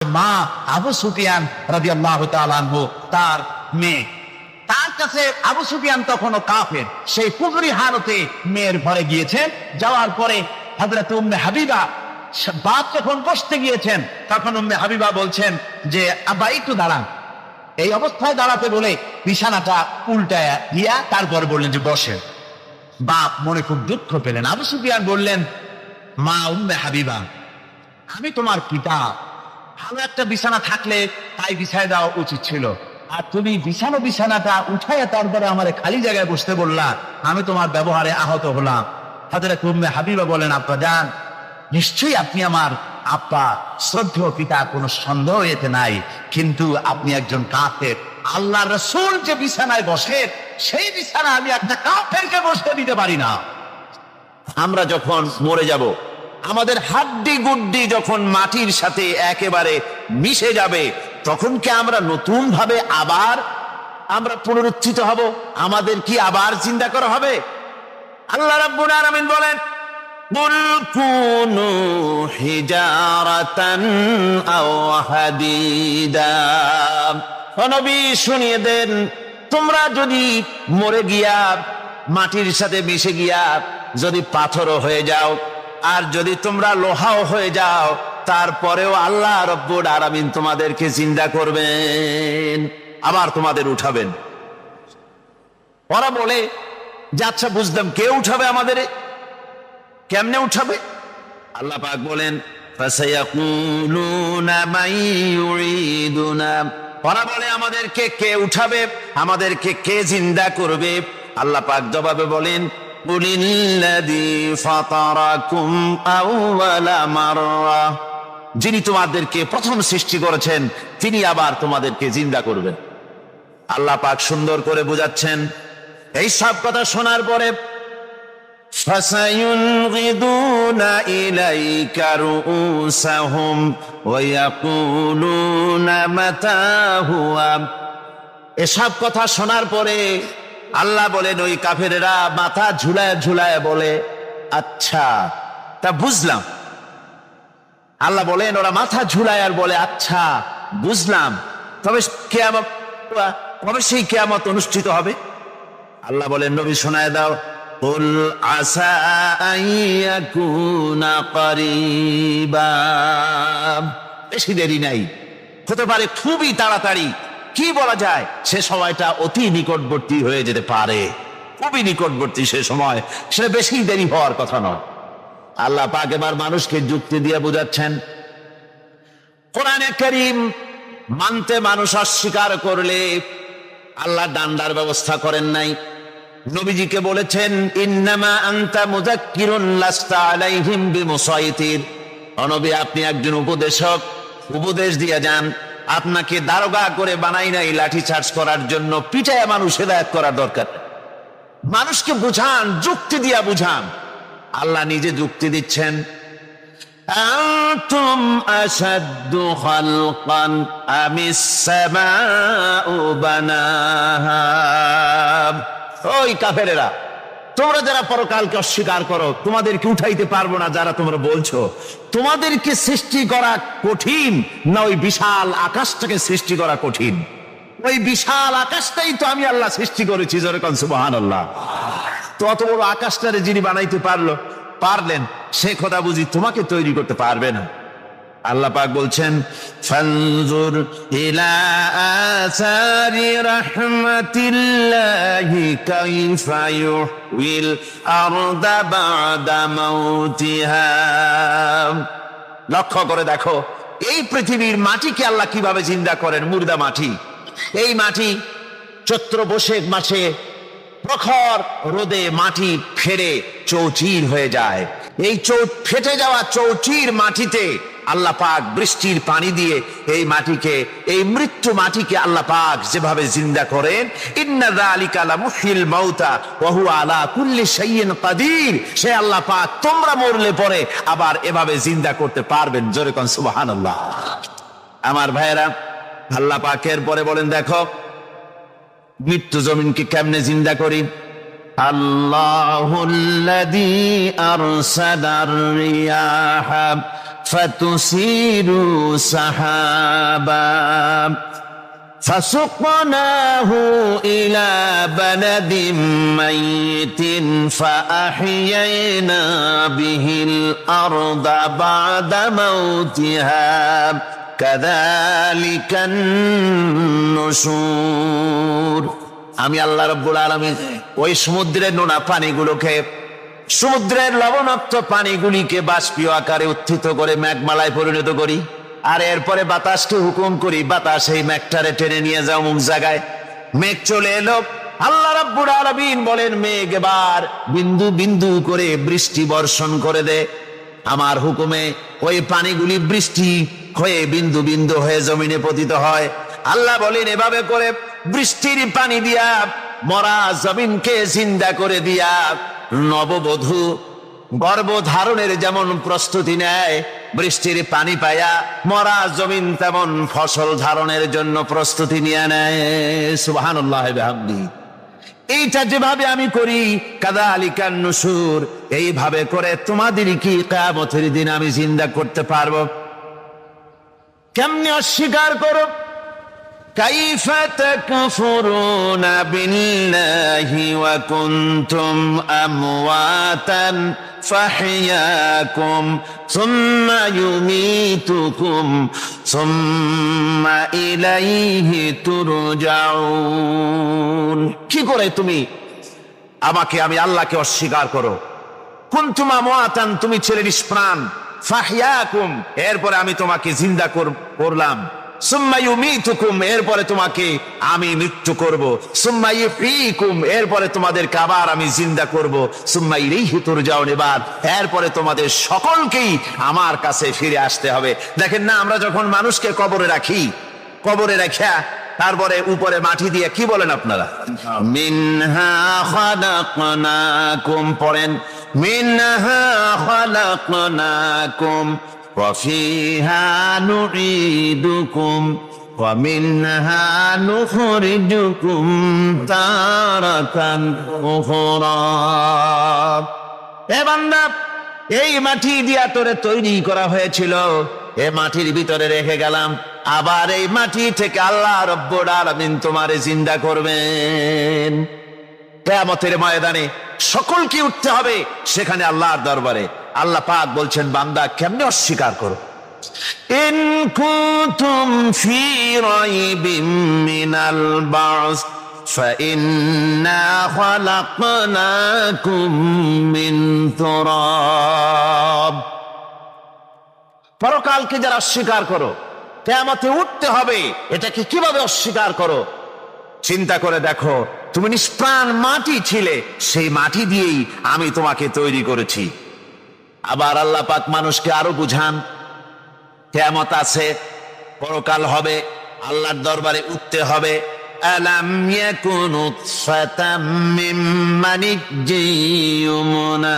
মা আবু সুফিয়ান রাদিয়াল্লাহু তাআলা আনহু তার মেয়ে, তার কাছে আবু সুফিয়ান তখনও কাফের, সেই কুফরি হালতে মেয়ের ঘরে গিয়েছেন। যাওয়ার পরে হযরত উম্মে হাবিবা বাপ যখন বসতে গিয়েছেন, তখন উম্মে হাবিবা বলছেন যে আব্বা একটু দাঁড়ান। এই অবস্থায় দাঁড়াতে বলে বিছানাটা উল্টায়া দিয়া তারপর বললেন যে বসেন। বাপ মনে খুব দুঃখ পেলেন। আবু সুফিয়ান বললেন, মা উম্মে হাবিবা, আমি তোমার পিতা, ভালো একটা বিছানা থাকলে তাই বিছায় দেওয়া উচিত ছিল, আর তুমি বিছানাটা উঠাইয়া তারপরে আমার খালি জায়গায় বসতে বললা, আমি তোমার ব্যবহারে আহত হলাম। হযরত উম্মে হাবিবা বলেন, আব্বা জান, নিশ্চয়ই আপনি আমার আব্বা, শ্রদ্ধেয় পিতা, কোনো সন্দেহ এতে নাই, কিন্তু আপনি একজন কাফের। আল্লাহ রাসূল যে বিছানায় বসে, সেই বিছানা আমি একটা কাফেরকে বসতে দিতে পারি না। আমরা যখন মরে যাব, আমাদের হাড্ডি গুড্ডি যখন মাটির সাথে একেবারে মিশে যাবে, তখন কি আমরা নতুন ভাবে আবার আমরা পুনরুত্থিত হব? আমাদের কি আবার চিন্তা করা হবে? আল্লাহ রাব্বুল আলামিন বলেন, কুল কুনু হিজারাতান আও হাদিদা। নবী শুনিয়ে দেন, তোমরা যদি মরে গিয়া মাটির সাথে মিশে গিয়া যদি পাথরও হয়ে যাও, আর যদি তোমরা লোহাও হয়ে যাও, তারপরেও আল্লাহ রব্বুল আলামিন তোমাদেরকে জিন্দা করবেন, আবার তোমাদের উঠাবেন। ওরা বলে যে আচ্ছা বুঝলাম, কে উঠাবে আমাদের, কেমনে উঠাবে? আল্লাহ পাক বলেন, ফাসায়াকুলুনা মান ইউরিদুনা। ওরা বলে আমাদেরকে কে উঠাবে, আমাদেরকে কে জিন্দা করবে? আল্লাহ পাক জবাবে বলেন, কুলিল্লাযী ফাতারাকুম আউওয়ালা মাররা। যিনি তোমাদেরকে প্রথম সৃষ্টি করেছেন, তিনি আবার তোমাদেরকে জিন্দা করবেন। আল্লাহ পাক সুন্দর করে বোঝাচ্ছেন। এই সব কথা শোনার পরে ফাসায়ুনগিদুনা ইলাইকা রুউসাহুম ওয়া ইয়াকুলুনা মাতা হুয়া। এসব কথা শোনার পরে আল্লাহ বলেন, ওই কাফেরেরা মাথা ঝুলায় ঝুলায় বলে, আচ্ছা তা বুঝলাম। আল্লাহ বলেন, ওরা মাথা ঝুলায় আর বলে, আচ্ছা বুঝলাম, তবে কিয়ামত, কবে সেই কিয়ামত অনুষ্ঠিত হবে? আল্লাহ বলেন, নবী শোনায় দাও, কুল আসা আন ইয়াকুনা করিবা। বেশি দেরি নাই, হতে পারে খুবই তাড়াতাড়ি। কি বলা যায়, সে সময়টা অতি নিকটবর্তী হয়ে যেতে পারে, খুবই নিকটবর্তী সে সময়, সে বেশি দেরি হওয়ার কথা নয়। আল্লাহ পাক এবার মানুষকে যুক্তি দিয়ে বোঝাচ্ছেন। কোরআনে কারীম মানতে মানুষ অস্বীকার করলে আল্লাহ ডান্ডার ব্যবস্থা করেন নাই। নবীজিকে বলেছেন, ইন্নামা আনতা মুযাক্কিরুন লাস্তা আলাইহিম বিমুসাইতির। নবী, আপনি একজন উপদেশক, উপদেশ দিয়ে যান। আপনাকে দারোগা করে বানাই নাই লাঠি চার্জ করার জন্য, পিটায় মানুষ হেদায়েত করার দরকার। মানুষকে বুঝান, যুক্তি দিয়া বুঝান। আল্লাহ নিজে যুক্তি দিচ্ছেন, আনতুম আশাদ্দু খালকান আমিস সামাউ বানাহা। ওই কাফেরেরা, তোমরা যারা পরকালকে অস্বীকার করো, তোমাদেরকে উঠাইতে পারবো না যারা তোমরা বলছো, তোমাদেরকে সৃষ্টি করা কঠিন না ওই বিশাল আকাশটাকে সৃষ্টি করা কঠিন? ওই বিশাল আকাশটাই তো আমি আল্লাহ সৃষ্টি করেছি, জোরে কোন সুবহানাল্লাহ। তো অত বড় আকাশটারে যিনি বানাইতে পারলেন, সে খোদা বুঝি তোমাকে তৈরি করতে পারবে না? আল্লাহ পাক বলছেন, ফানজুর ইলা আসারি রাহমাতিল্লাহি কাইফা ইউহিল আরদা বা'দা মাউতিহা। লক্ষ্য করে দেখো, এই পৃথিবীর মাটিকে আল্লাহ কিভাবে জিন্দা করেন, মুর্দা মাটি। এই মাটি চৈত্র বৈশাখ মাসে প্রখর রোদে মাটি ফেটে চৌচির হয়ে যায়। এই ফেটে যাওয়া চৌচির মাটিতে আল্লাহ পাক বৃষ্টির পানি দিয়ে এই মাটিকে, এই মৃত্যু মাটিকে আল্লাহ পাক যেভাবে জিন্দা করেন, ইন্না যালিকা লামুহিল মাউতা ওয়া হুয়া আলা কুল্লি শাইইন কাদির। সে আল্লাহ পাক তোমরা মরলে পরে আবার এভাবে জিন্দা করতে পারবেন, জোরে কোন সুবহানাল্লাহ। আমার ভাইয়েরা, আল্লাহ পাকের পরে বলেন, দেখো মৃত্যু জমিনকে কেমনে জিন্দা করি। আল্লাহুল্লাযী আরসালার রিয়াহা ফাতুসিরু সাহাবা فسقناه إلى بلد ميت فأحيينا به الأرض بعد موتها كذلك النشور আমি আল্লাহ রাব্বুল আলামিন ওই সমুদ্রের নোনা পানিগুলোকে, সমুদ্রের লবণাক্ত পানিগুলিকে বাষ্পীয় আকারে উত্থিত করে মেঘমালায় পরিণত করি, আর এরপরে বাতাসকে হুকুম করি, বাতাস এই মেঘটারে টেনে নিয়ে যাও অমুক জায়গায়। মেঘ চলে এলো। আল্লাহ রাব্বুল আলামিন বলেন, মেঘ এবার বিন্দু বিন্দু করে বৃষ্টি বর্ষণ করে দে। আমার হুকুমে ওই পানিগুলি বৃষ্টি হয়ে বিন্দু বিন্দু হয়ে জমিনে পতিত হয়। আল্লাহ বলেন, এভাবে করে বৃষ্টির পানি দিয়া মরা জমিনকে জিন্দা করে দিয়া নববধূ গর্ভধারণের যেমন প্রস্তুতি নেয়, বৃষ্টির পানি পায়া মরা জমিন তেমন ফসল ধারণের জন্য প্রস্তুতি নিয়ে নেয়। সুবহানাল্লাহ বিহামদিহি। এইটা যেভাবে আমি করি, কাযালিকান নুশুর, এইভাবে করে তোমাদের কি কিয়ামতের দিন আমি জিন্দা করতে পারবো? কেমনে অস্বীকার করো? কাইফা তাকফুরুনা বিল্লাহি ওয়া কুনতুম আমওয়াতান ফাহইয়াকুম সুম্মা ইউমীতুকুম সুম্মা ইলাইহি তুরজাউন। কি করে তুমি আমি আল্লাহকে অস্বীকার করো? কুনতুম আমওয়াতান, তুমি ছিলে নিষ্প্রাণ, ফাহইয়াকুম, এরপরে আমি তোমাকে জিন্দা করলাম, সুম্মা ইউমীতুকুম, এরপরে তোমাকে আমি মৃত্যু করব, সুম্মা ইউহয়ীকুম, এরপরে তোমাদেরকে আবার আমি জিন্দা করব, সুম্মা ইলাইহি তুরজাউন, এরপরে তোমাদের সকলকেই আমার কাছে ফিরে আসতে হবে। দেখেন না, আমরা যখন মানুষকে কবরে রাখি, কবরে রাখা তারপরে উপরে মাটি দিয়ে কি বলেন আপনারা? মিনহা খালাকনাকুম, পড়েন মিনহা খালাকনাকুম ওয়া ফিহা নুঈদুকুম ওয়া মিনহা নুখরিজুকুম তারাতান উখরা। এ বান্দা, এই মাটি দিয়া তোরে তৈরি করা হয়েছিল, এ মাটির ভিতরে রেখে গেলাম, আবার এই মাটি থেকে আল্লাহ রব্বুল আলামিন তোমারে জিন্দা করবেন। কিয়ামতের ময়দানে সকলকে উঠতে হবে সেখানে আল্লাহর দরবারে। আল্লাহ পাক বলছেন, বান্দা কেমনে অস্বীকার করো? ইন কুনতুম ফি রাইবিম মিনাল বা'স فإنا خلقناكم من تراب। পরকালকে যারা অস্বীকার করো, কিয়ামতে উঠতে হবে, এটাকে কিভাবে অস্বীকার করো? চিন্তা করে দেখো, তুমি নিষ্প্রাণ মাটি ছিলে, সেই মাটি দিয়েই আমি তোমাকে তৈরি করেছি। আবার আল্লাহ পাক মানুষকে আরো বুঝান, কিয়ামত আছে, পরকাল হবে, আল্লাহর দরবারে উঠতে হবে। আলাম ইয়াকুন নুতফাতাম মিন মানিয়্যিন ইউমনা,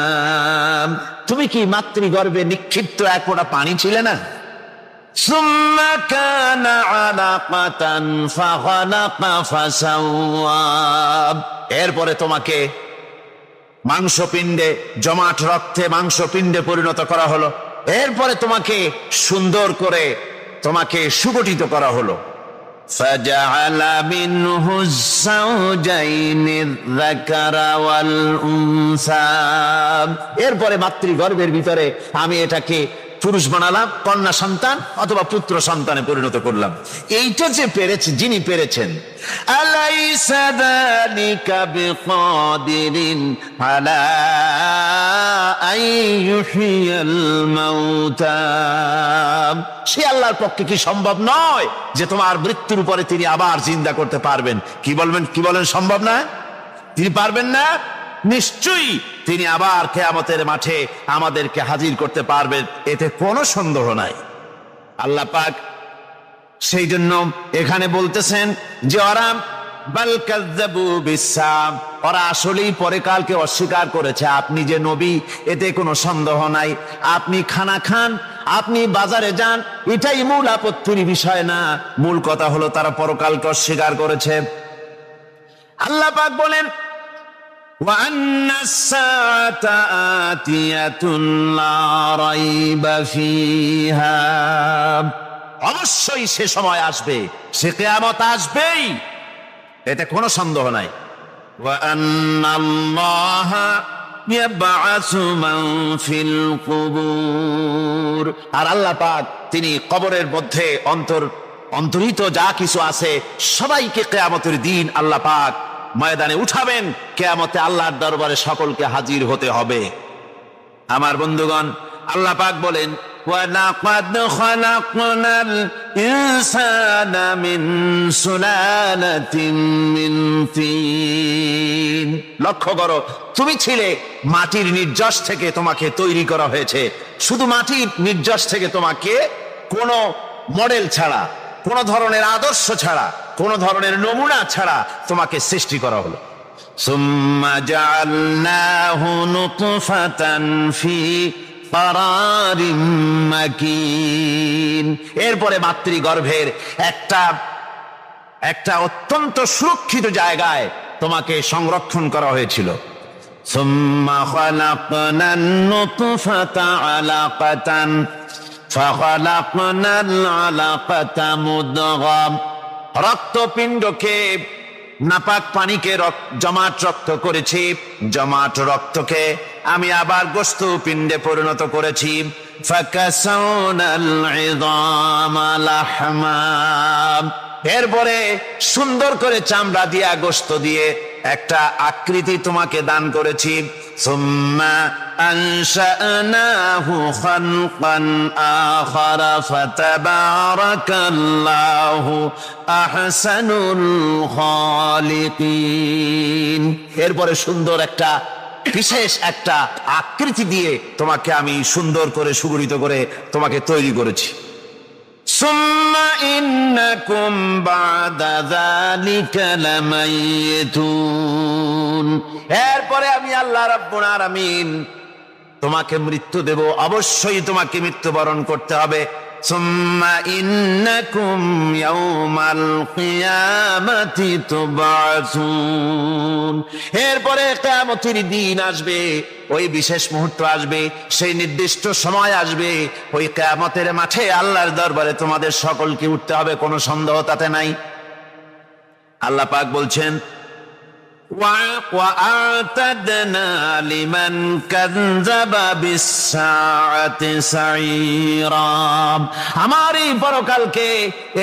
তুমি কি মাতৃগর্ভে নিক্ষিপ্ত এক ফোঁটা পানি ছিলে না? সুম্মা কানা আলাকাতান ফাখালাকা ফাসাওয়া, এরপরে তোমাকে মাংসপিণ্ডে, জমাট রক্তে মাংসপিণ্ডে পরিণত করা হলো, এরপরে তোমাকে সুন্দর করে তোমাকে সুগঠিত করা হলো। ফাজআলা মিনহু যাওজাইনি যাকারা ওয়াল উনসা, এরপরে মাতৃগর্ভের ভিতরে আমি এটাকে পুরুষ বানালাম, কন্যা সন্তান অথবা পুত্র সন্তানে পরিণত করলাম। এইটা যে পেরেছে, যিনি পেরেছেন, আলাইসা যালিকা বিকাদিরিন আলা আইয়ুহিয়াল মাউতা, সে আল্লাহর পক্ষে কি সম্ভব নয় যে তোমার মৃত্যুর উপরে তিনি আবার জিন্দা করতে পারবেন? কি বলেন সম্ভব না? তিনি পারবেন না? নিশ্চয়ই তিনি আবার কিয়ামতের মাঠে আমাদেরকে হাজির করতে পারবেন, এতে কোনো সন্দেহ নাই। আল্লাহ পাক সেই জন্য এখানে বলতেছেন যে ওরা বাল কাযযাবু বিসসাম, ওরা আসলেই পরকালকে অস্বীকার করেছে। আপনি যে নবী, এতে কোনো সন্দেহ নাই। আপনি খানা খান, আপনি বাজারে যান, এটাই মূল আপত্তির বিষয় না। মূল কথা হলো তারা পরকালকে অস্বীকার করেছে। আল্লাহ পাক বলেন, وأن الساعة آتية لا ريب فيها, অবশ্যই সে সময় আসবে, সে কিয়ামত আসবেই, এতে কোনো সন্দেহ নাই। وأن الله يبعث من في القبور, আর আল্লাহ পাক তিনি কবরের মধ্যে অন্তরিত যা কিছু আছে সবাইকে কিয়ামতের দিন আল্লাহ পাক ময়দানে উঠাবেন। কিয়ামতে আল্লাহর দরবারে সকলকে হাজির হতে হবে। আমার বন্ধুগণ, আল্লাহ পাক বলেন وَلَقَدْ خَلَقْنَا الْإِنسَانَ مِنْ سُلَالَةٍ مِنْ طِينٍ, লক্ষ্য করো, তুমি ছিলে মাটির নির্যাস থেকে তোমাকে তৈরি করা হয়েছে। শুধু মাটির নির্যাস থেকে তোমাকে কোনো মডেল ছাড়া, কোনো ধরনের আদর্শ ছাড়া, কোনো ধরনের নমুনা ছাড়া তোমাকে সৃষ্টি করা হলো। সুম্মা জাআলনাহু নুতফাতান ফি ক্বারারিম মাকিন, এরপরে মাতৃগর্ভের একটা অত্যন্ত সুরক্ষিত জায়গায় তোমাকে সংরক্ষণ করা হয়েছিল। সুম্মা খালাকনান নুতফাতা আলাকাতান ফাখালাকনাল আলাকাতা মুদগাম, রক্তপিণ্ডকে, নাপাক পানিকে জমাট রক্ত করেছি, জমাট রক্তকে আমি আবার গোস্ত পিণ্ডে পরিণত করেছি। ফাকাসাউনাল ইযামা লাহমা, এরপরে সুন্দর করে চামড়া দিয়া, গোস্ত দিয়ে একটা আকৃতি তোমাকে দান করেছি। সুম্মা আনশানাহু খালকান আখারা ফাতাবারাকাল্লাহু আহসানুল খালিকিন, এরপরে সুন্দর একটা বিশেষ একটা আকৃতি দিয়ে তোমাকে আমি সুন্দর করে সুগঠিত করে তোমাকে তৈরি করেছি। সুম্মা ইন্নাকুম বাদা যালিকা লামাইতুন, এরপরে আমি আল্লাহ রাব্বুল আলামিন তোমাকে মৃত্যু দেব, অবশ্যই তোমাকে মৃত্যুবরণ করতে হবে। সুম্মা ইন্নাকুম ইয়াউমাল কিয়ামাতি তুবআসুন, এরপরে কিয়ামতের দিন আসবে, ওই বিশেষ মুহূর্ত আসবে, সেই নির্দিষ্ট সময় আসবে, ওই কিয়ামতের মাঠে আল্লাহর দরবারে তোমাদের সকলকে উঠতে হবে, কোনো সন্দেহ তাতে নাই। আল্লাহ পাক বলছেন وَأَعْتَدْنَا لِمَنْ كَذَّبَ بِالسَّاعَةِ سَعِيرًا, আমার এই পরকালকে,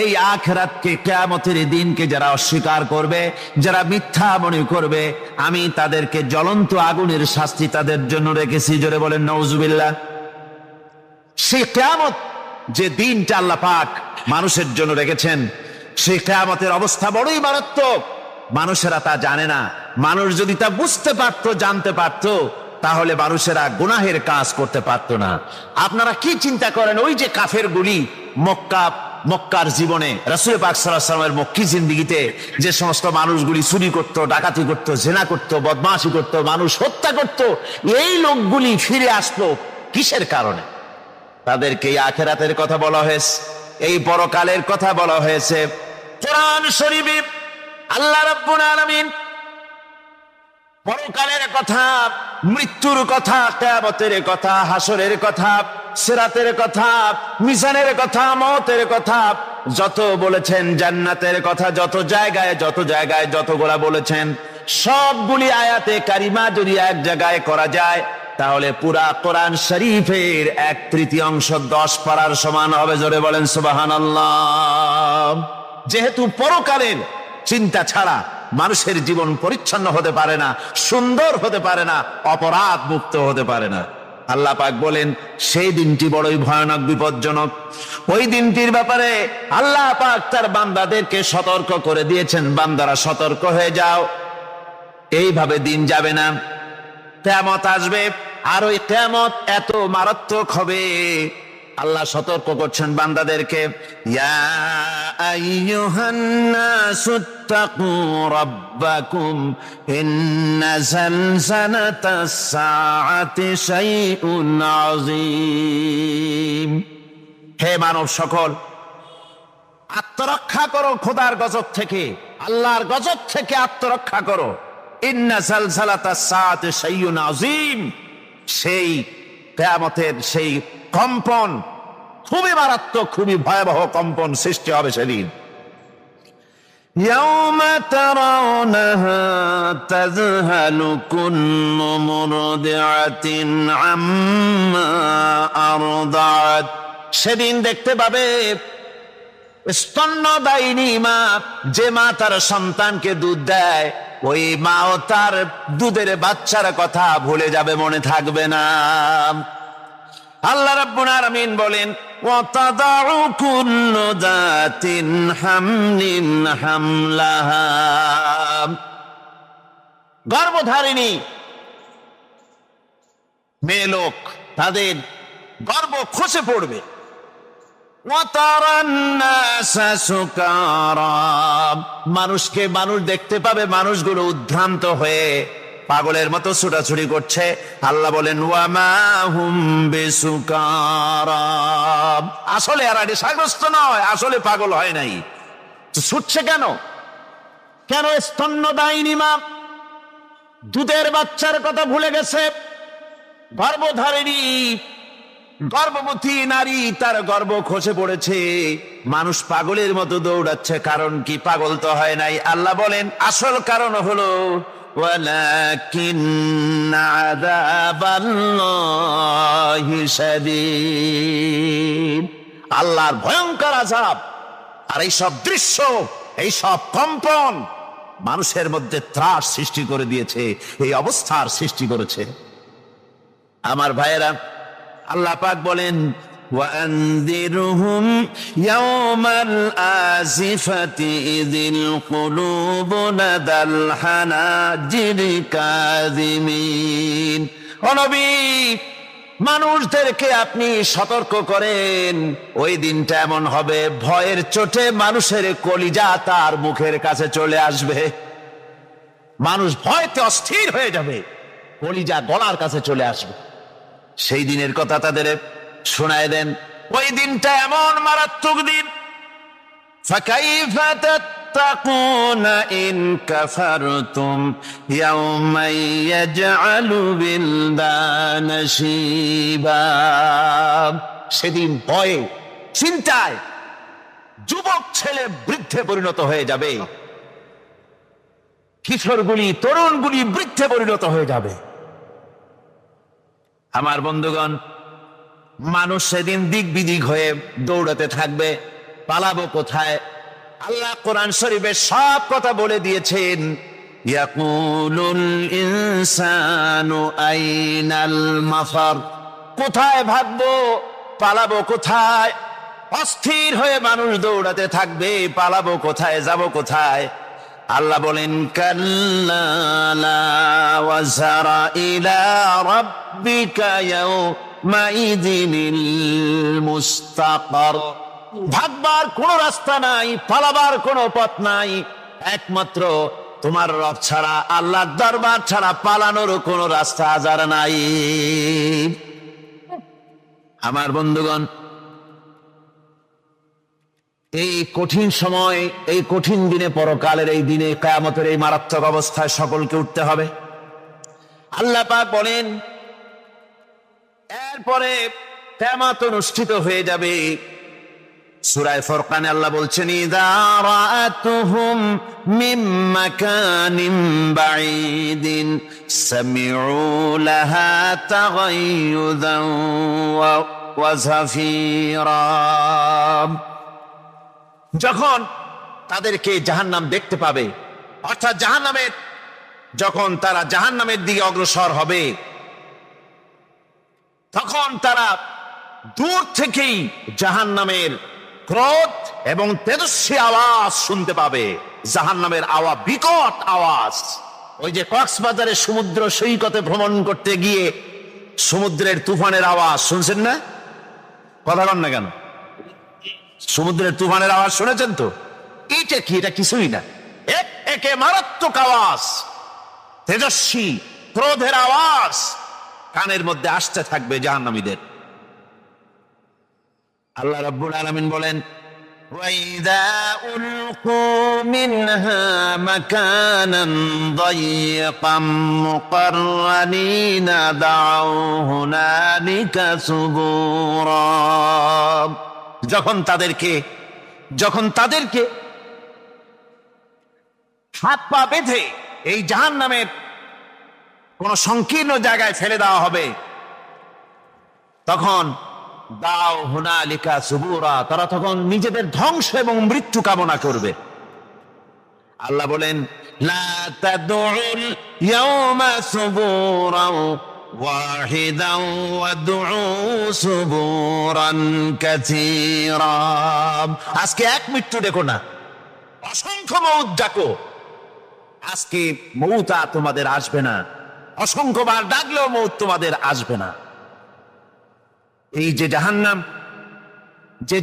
এই আখিরাতকে, কিয়ামতের দিনকে যারা অস্বীকার করবে, যারা মিথ্যা মনে করবে, আমি তাদেরকে জ্বলন্ত আগুনের শাস্তি তাদের জন্য রেখেছি। জোরে বলেন নাউজুবিল্লাহ। সেই কিয়ামত যে দিনটা আল্লাহ পাক মানুষের জন্য রেখেছেন, সেই কিয়ামতের অবস্থা বড়ই মারাত্মক। মানুষেরা তা জানে না। মানুষ যদি তা বুঝতে পারত, জানতে পারত, তাহলে মানুষেরা গুনাহের কাজ করতে পারত না। আপনারা কি চিন্তা করেন, ওই যে কাফেরগুলি মক্কার জীবনে, রাসূল পাক সাল্লাল্লাহু আলাইহি ওয়াসাল্লামের মক্কি জিন্দেগিতে যে সমস্ত মানুষগুলি চুরি করত, ডাকাতি করত, জিনা করত, বদমাশি করত, মানুষ হত্যা করত, এই লোকগুলি ফিরে আসলো কিসের কারণে? তাদেরকে এই আখিরাতের কথা বলা হয়েছে, এই পরকালের কথা বলা হয়েছে। কোরআন শরীফে আল্লাহ রাব্বুল আলামিন পরকালের কথা, মৃত্যুর কথা, কিয়ামতের কথা, হাসরের কথা, সিরাতের কথা, মিজানের কথা, মওতের কথা যত বলেছেন, জান্নাতের কথা যত জায়গায় যতগুলা বলেছেন, সবগুলি আয়াতে কারিমা যদি এক জায়গায় করা যায়, তাহলে পুরা কোরআন শরীফের 1/3 10 পারার সমান হবে। জোরে বলেন সুবহানাল্লাহ। যেহেতু পরকালের চিন্তা ছাড়া মানুষের জীবন পরিচ্ছন্ন হতে পারে না, সুন্দর হতে পারে না, অপরাধ মুক্ত হতে পারে না। আল্লাহ পাক বলেন সেই দিনটি বড়ই ভয়ানক, বিপজ্জনক। ওই দিনটির ব্যাপারে আল্লাহ পাক তার বান্দাদেরকে সতর্ক করে দিয়েছেন, বান্দারা সতর্ক হয়ে যাও, এইভাবে দিন যাবে না, কিয়ামত আসবে। আর ওই কিয়ামত এত মারাত্মক হবে, আল্লাহ সতর্ক করছেন বান্দাদেরকে, ইয়া আইয়ুহান নাসুত্তাকু রাব্বাকুম ইন্না যালজালাতাস সাআতি শাইউন আযীম। হে মানব সকল, আত্মরক্ষা করো খোদার গজব থেকে, আল্লাহর গজব থেকে আত্মরক্ষা করো। ইন্না জালজালাতাস সাআতি শাইউন আযীম, সেই কিয়ামতের সেই কম্পন খুবই মারাত্মক, খুবই ভয়াবহ কম্পন সৃষ্টি হবে সেদিন। ইয়াউমা তারাউনাহা তাযহালু কুল্লু মুরদিআতিন আম্মা আরদাআত, সেদিন দেখতে পাবে স্তন্যদায়িনী মা, যে মা তার সন্তানকে দুধ দেয়, ওই মাও তার দুধের বাচ্চার কথা ভুলে যাবে, মনে থাকবে না। আল্লাহ রাব্বুল আলামিন বলেন ওয়াতাদাউ কুল্লু যাতিন হামলিন হামলাহা, গর্ভধারিণী মেয়ে লোক তাদের গর্ভ খসে পড়বে। ওয়াতারান নাসা সুকারা, মানুষকে মানুষ দেখতে পাবে, মানুষগুলো উদ্ভ্রান্ত হয়ে পাগলের মতো ছুটাছুটি করছে। আল্লাহ বলেন ওয়ামা হুম বিসুকারা, আসলে এরা নেশাগ্রস্ত নয়, আসলে পাগল হয় নাই। ছুটছে কেন? কেন? স্তন্যদায়িনী মা দুধের বাচ্চার কথা ভুলে গেছে। গর্ভধারিণী গর্ভবতী নারী, তার গর্ভ খসে পড়েছে, মানুষ পাগলের মতো দৌড়াচ্ছে। কারণ কি? পাগল তো হয় নাই। আল্লাহ বলেন আসল কারণ হলো ওয়ালাকিন্না আযাবাল্লাহি শাদীদ, আল্লাহর ভয়ঙ্কর আযাব। আর এই সব দৃশ্য, এই সব কম্পন মানুষের মধ্যে ত্রাস সৃষ্টি করে দিয়েছে, এই অবস্থার সৃষ্টি করেছে। আমার ভাইয়েরা, আল্লাহ পাক বলেন ওয়ানযিরহুম ইয়াওমাল আজিফাতি ইযিল কুলুবু লাদাল হানাজিরি কাযিমিন, ও নবী মানুষদেরকে আপনি সতর্ক করেন, ওই দিনটা এমন হবে ভয়ের চোটে মানুষের কলিজা তার মুখের কাছে চলে আসবে। মানুষ ভয়তে অস্থির হয়ে যাবে, কলিজা গলার কাছে চলে আসবে। সেই দিনের কথা তাদের শোনায় দেন। ওই দিনটা এমন মারাত্মক দিন। ফাকাইফা তাত্তাকুনা ইন কাফারতুম ইয়াওমান ইয়াজআলু বিলদানা শিবা, সেদিন ভয়ে চিন্তায় যুবক ছেলে বৃদ্ধে পরিণত হয়ে যাবে, কিশোরগুলি তরুণগুলি বৃদ্ধে পরিণত হয়ে যাবে। আমার বন্ধুগণ, মানুষ সেদিন দিক বিদিক হয়ে দৌড়াতে থাকবে, পালাবো কোথায়? আল্লাহ কোরআন শরীফে সব কথা বলে দিয়েছেন। ইয়াকুলুল ইনসানু আইনাল মাফার, কোথায় ভাগবো, পালাবো কোথায়? অস্থির হয়ে মানুষ দৌড়াতে থাকবে, পালাবো কোথায়, যাব কোথায়? আল্লাহ বলেন কাল্লা লা ওয়াজরা ইলা রাব্বিকা ইয়াওমাইযিনিল মুস্তাকার, ভাগবার কোনো রাস্তা নাই, পালাবার কোনো পথ নাই, একমাত্র তোমার রব ছাড়া, আল্লাহর দরবার ছাড়া পালানোর কোনো রাস্তা আজার নাই। আমার বন্ধুগণ, এই কঠিন সময়, এই কঠিন দিনে, পরকালের এই দিনে, কিয়ামতের এই মারাত্মক অবস্থায় সকলকে উঠতে হবে। আল্লাহ পাক বলেন এরপরে কিয়ামত অনুষ্ঠিত হয়ে যাবে। সূরা ফুরকানে আল্লাহ বলছেন ইযা রাআতুহুম মিন মাকানিন বাঈদিন সামিউ লাহা তাগায়ুযান ওয়া যাফীরা, যখন তাদেরকে জাহান্নাম দেখতে পাবে, অর্থাৎ জাহান্নামের, যখন তারা জাহান্নামের দিকে অগ্রসর হবে, তখন তারা দূর থেকেই জাহান্নামের ক্রোধ এবং তেজস্বী আওয়াজ শুনতে পাবে। জাহান্নামের আওয়াজ, বিকট আওয়াজ। ওই যে কক্সবাজারে সমুদ্র সৈকতে ভ্রমণ করতে গিয়ে সমুদ্রের তুফানের আওয়াজ শুনছেন না? কথা বলেন না কেন? সমুদ্রের তুফানের আওয়াজ শুনেছেন তো? এইটা কি? এটা কিছুই না, একে মারাত্মক আওয়াজ, তেজস্বী ক্রোধের আওয়াজ কানের মধ্যে আসতে থাকবে জাহান্নামীদের। আল্লাহ রাব্বুল আলামিন বলেন وإذا ألقوا منها مكانا ضيقا مقرنين دعوا هنالك ثبورا। যখন তাদেরকে হাত পা বেঁধে এই জাহান্নামের কোন সংকীর্ণ জায়গায় ফেলে দেওয়া হবে, তখন দাও হুনালিকা সুবুরা, তারা তখন নিজেদের ধ্বংস এবং মৃত্যু কামনা করবে। আল্লাহ বলেন লা তাদউল ইয়াওমা সুবুরান ওয়াহিদান ওয়াদউ সুবুরান কাসীরা। আজকে এক মৃত্যু দেখো না, অসংখ্য মউত ডাকো। আজকে মউত তোমাদের আসবে না, অসংখ্যবার ডাকলেও মউত তোমাদের আসবে না। এই যে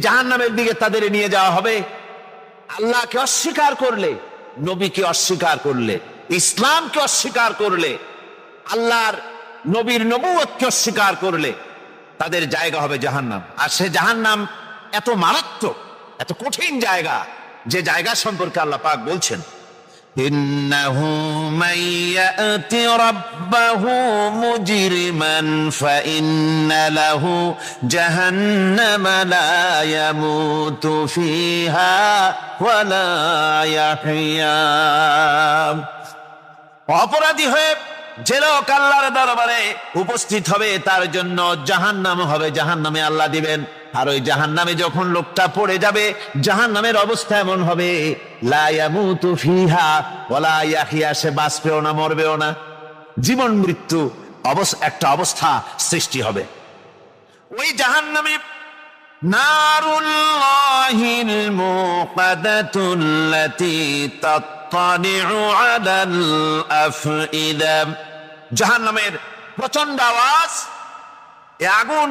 জাহান্নামের দিকে তাদের নিয়ে যাওয়া হবে, আল্লাহকে অস্বীকার করলে, নবীকে অস্বীকার করলে, ইসলামকে অস্বীকার করলে, আল্লাহর নবীর নবুয়তকে অস্বীকার করলে তাদের জায়গা হবে জাহান্নাম। আর সে জাহান্নাম এত মারাত্মক, এত কঠিন জায়গা, যে জায়গা সম্পর্কে আল্লাহ পাক বলছেন ইন্নাহু মান ইয়াতি রাব্বাহু মুজরিমান ফাইন্না লাহু জাহান্নামা লা ইয়ামুতু ফিহা ওয়া লা ইয়াহইয়া। অপরাধী হয়ে যে লোক আল্লাহর দরবারে উপস্থিত হবে তার জন্য জাহান্নাম হবে, জাহান্নামে আল্লাহ দিবেন। আর ওই জাহান্নামে যখন লোকটা পড়ে যাবে, জাহান্নামের অবস্থা এমন হবে লা ইয়ামুতু ফিহা ওয়া লা ইয়াহইয়া, সে বাঁচবেও না মরবেও না, জীবন মৃত্যু একটা অবস্থা সৃষ্টি হবে। ওই জাহান্নামে নারুল্লাহিল মুকাদাতুল্লাতী তাত্তালিউ আলাল আফইদা, জাহান্নামের প্রচন্ড আওয়াজ, এই আগুন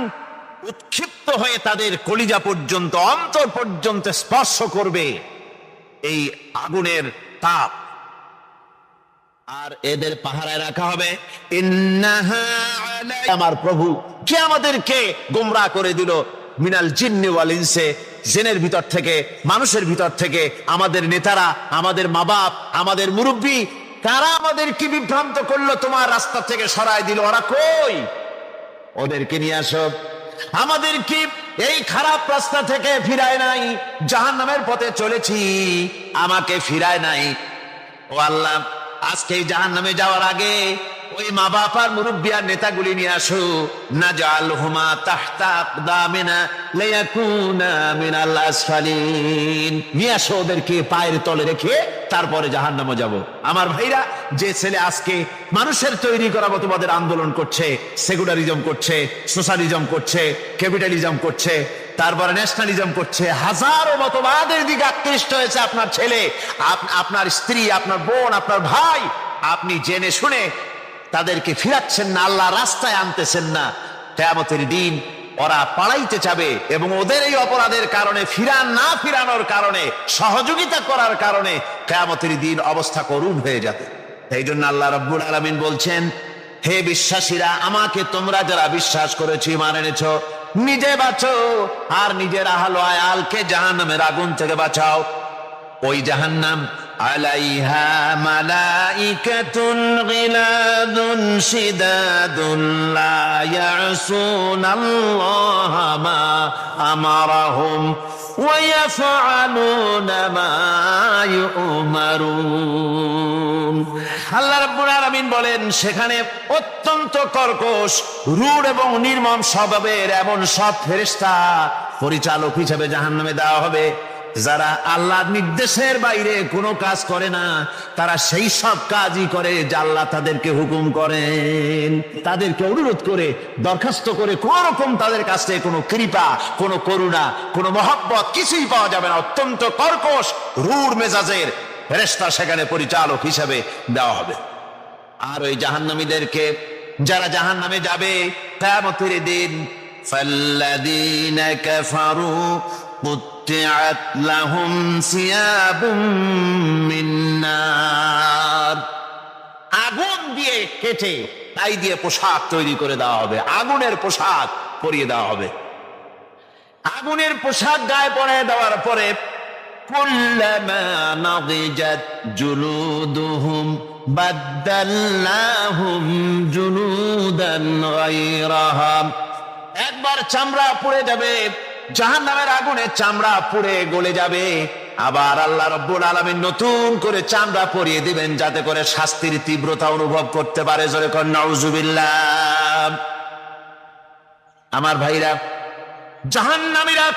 উৎক্ষিপ্ত হয়ে তাদের কলিজা পর্যন্ত, অন্তর পর্যন্ত স্পর্শ করবে এই আগুনের তাপ। আর এদের পাহারায় রাখা হবে ইন্নাহা আলাইহিম, আমার প্রভু কে আমাদেরকে গোমরাহ করে দিল, মিনাল জিন্নি ওয়াল ইনসি, জিনের ভিতর থেকে, মানুষের ভিতর থেকে, আমাদের নেতারা, আমাদের মা বাপ, আমাদের মুরব্বী, কারা আমাদেরকে বিভ্রান্ত করলো, তোমার রাস্তা থেকে সরাই দিল, ওরা কই? ওদেরকে নিয়ে আসো। আমাদেরকে এই খারাপ রাস্তা থেকে ফিরায় নাই, জাহান্নামের পথে চলেছি, আমাকে ফিরায় নাই। ও আল্লাহ, আজকে এই জাহান্নামে যাওয়ার আগে ওই মা বাপ আর মুরব্বী আর নেতাগুলি নিয়ে আসো। নাজআলহুমা তাহতা আকদামিনা লিয়াকুনা মিনাল আসফালিন, নিয়ে আসো ওদেরকে পায়ের তলে রেখে তারপরে জাহান্নামে যাব। আমার ভাইরা, যে ছেলে আজকে মানুষের তৈরি করা মতবাদের আন্দোলন করছে, সেকুলারিজম করছে, সোশ্যালিজম করছে, ক্যাপিটালিজম করছে, তারপরে ন্যাশনালিজম করছে, হাজারো মতবাদের দিকে আকৃষ্ট হয়েছে আপনার ছেলে, আপনার স্ত্রী, আপনার বোন, আপনার ভাই, আপনি জেনে শুনে তাদেরকে ফিরাচ্ছেন না, আল্লাহ রাস্তায় আনতেছেন না। কিয়ামতের দিন ওরা পালাইতে যাবে এবং ওদের এই অপরাধের কারণে, ফিরানোর কারণে, সহযোগিতা করার কারণে কিয়ামতের দিন অবস্থা করুণ হয়ে যাবে। এই জন্য আল্লাহ রাব্বুল আলামিন বলছেন, হে বিশ্বাসীরা, আমাকে তোমরা যারা বিশ্বাস করেছো, ঈমান এনেছো, নিজে বাঁচো আর নিজের আহল আয়ালকে জাহান্নামের আগুন থেকে বাঁচাও। ওই জাহান্নাম আলাইহা মালাইকাতুন গিলাদুন শিদাদুন লা ইয়াসুনাল্লাহা মা আমারাহুম ওয়া ইয়াফআলুনা মা ইউমারুন। আল্লাহ রাব্বুল আলামিন বলেন, সেখানে অত্যন্ত কর্কশ, রূঢ় এবং নির্মম স্বভাবের এমন সব ফেরেশতা পরিচালক হিসেবে জাহান্নামে দেওয়া হবে, যারা আল্লাহর নির্দেশের বাইরে কোনো কাজ করে না। তারা সেই সব কাজই করে যা আল্লাহ তাদেরকে হুকুম করেন, তাদেরকে অনুরোধ করে, দরখাস্ত করে, কোন রকম তাদের কাছ থেকে কোনো কৃপা, কোনো করুণা, কোনো মহব্বত কিছুই পাওয়া যাবে না। অত্যন্ত কর্কশ, রূঢ় মেজাজের ফেরেশতা সেখানে পরিচালক হিসেবে দেওয়া হবে। আর ওই জাহান্নামীদেরকে, যারা জাহান্নামে যাবে কিয়ামতের দিন, ফাল্লাযীনা কাফারু কুত্তিআত লাহুম সিয়াবুম মিন নার, আগুন দিয়ে কেটে তাই দিয়ে পোশাক তৈরি করে দেওয়া হবে, আগুনের পোশাক পরিয়ে দেওয়া হবে। আগুনের পোশাক গায়ে পরে দেওয়ার পরে কুল্লামা নাদিজাত জুলুদুহুম বাদদালনাহুম জুলুদান গায়রাহা, একবার চামড়া পুড়ে যাবে, জাহান্নামের আগুনে চামড়া পুড়ে গলে যাবে, আবার আল্লাহ রাব্বুল আলামিন নতুন করে চামড়া পরিয়ে দিবেন যাতে করে শাস্তির তীব্রতা অনুভব করতে পারে। জোরে কোন নাউজুবিল্লাহ। আমার ভাইরা, জাহান্নামীরা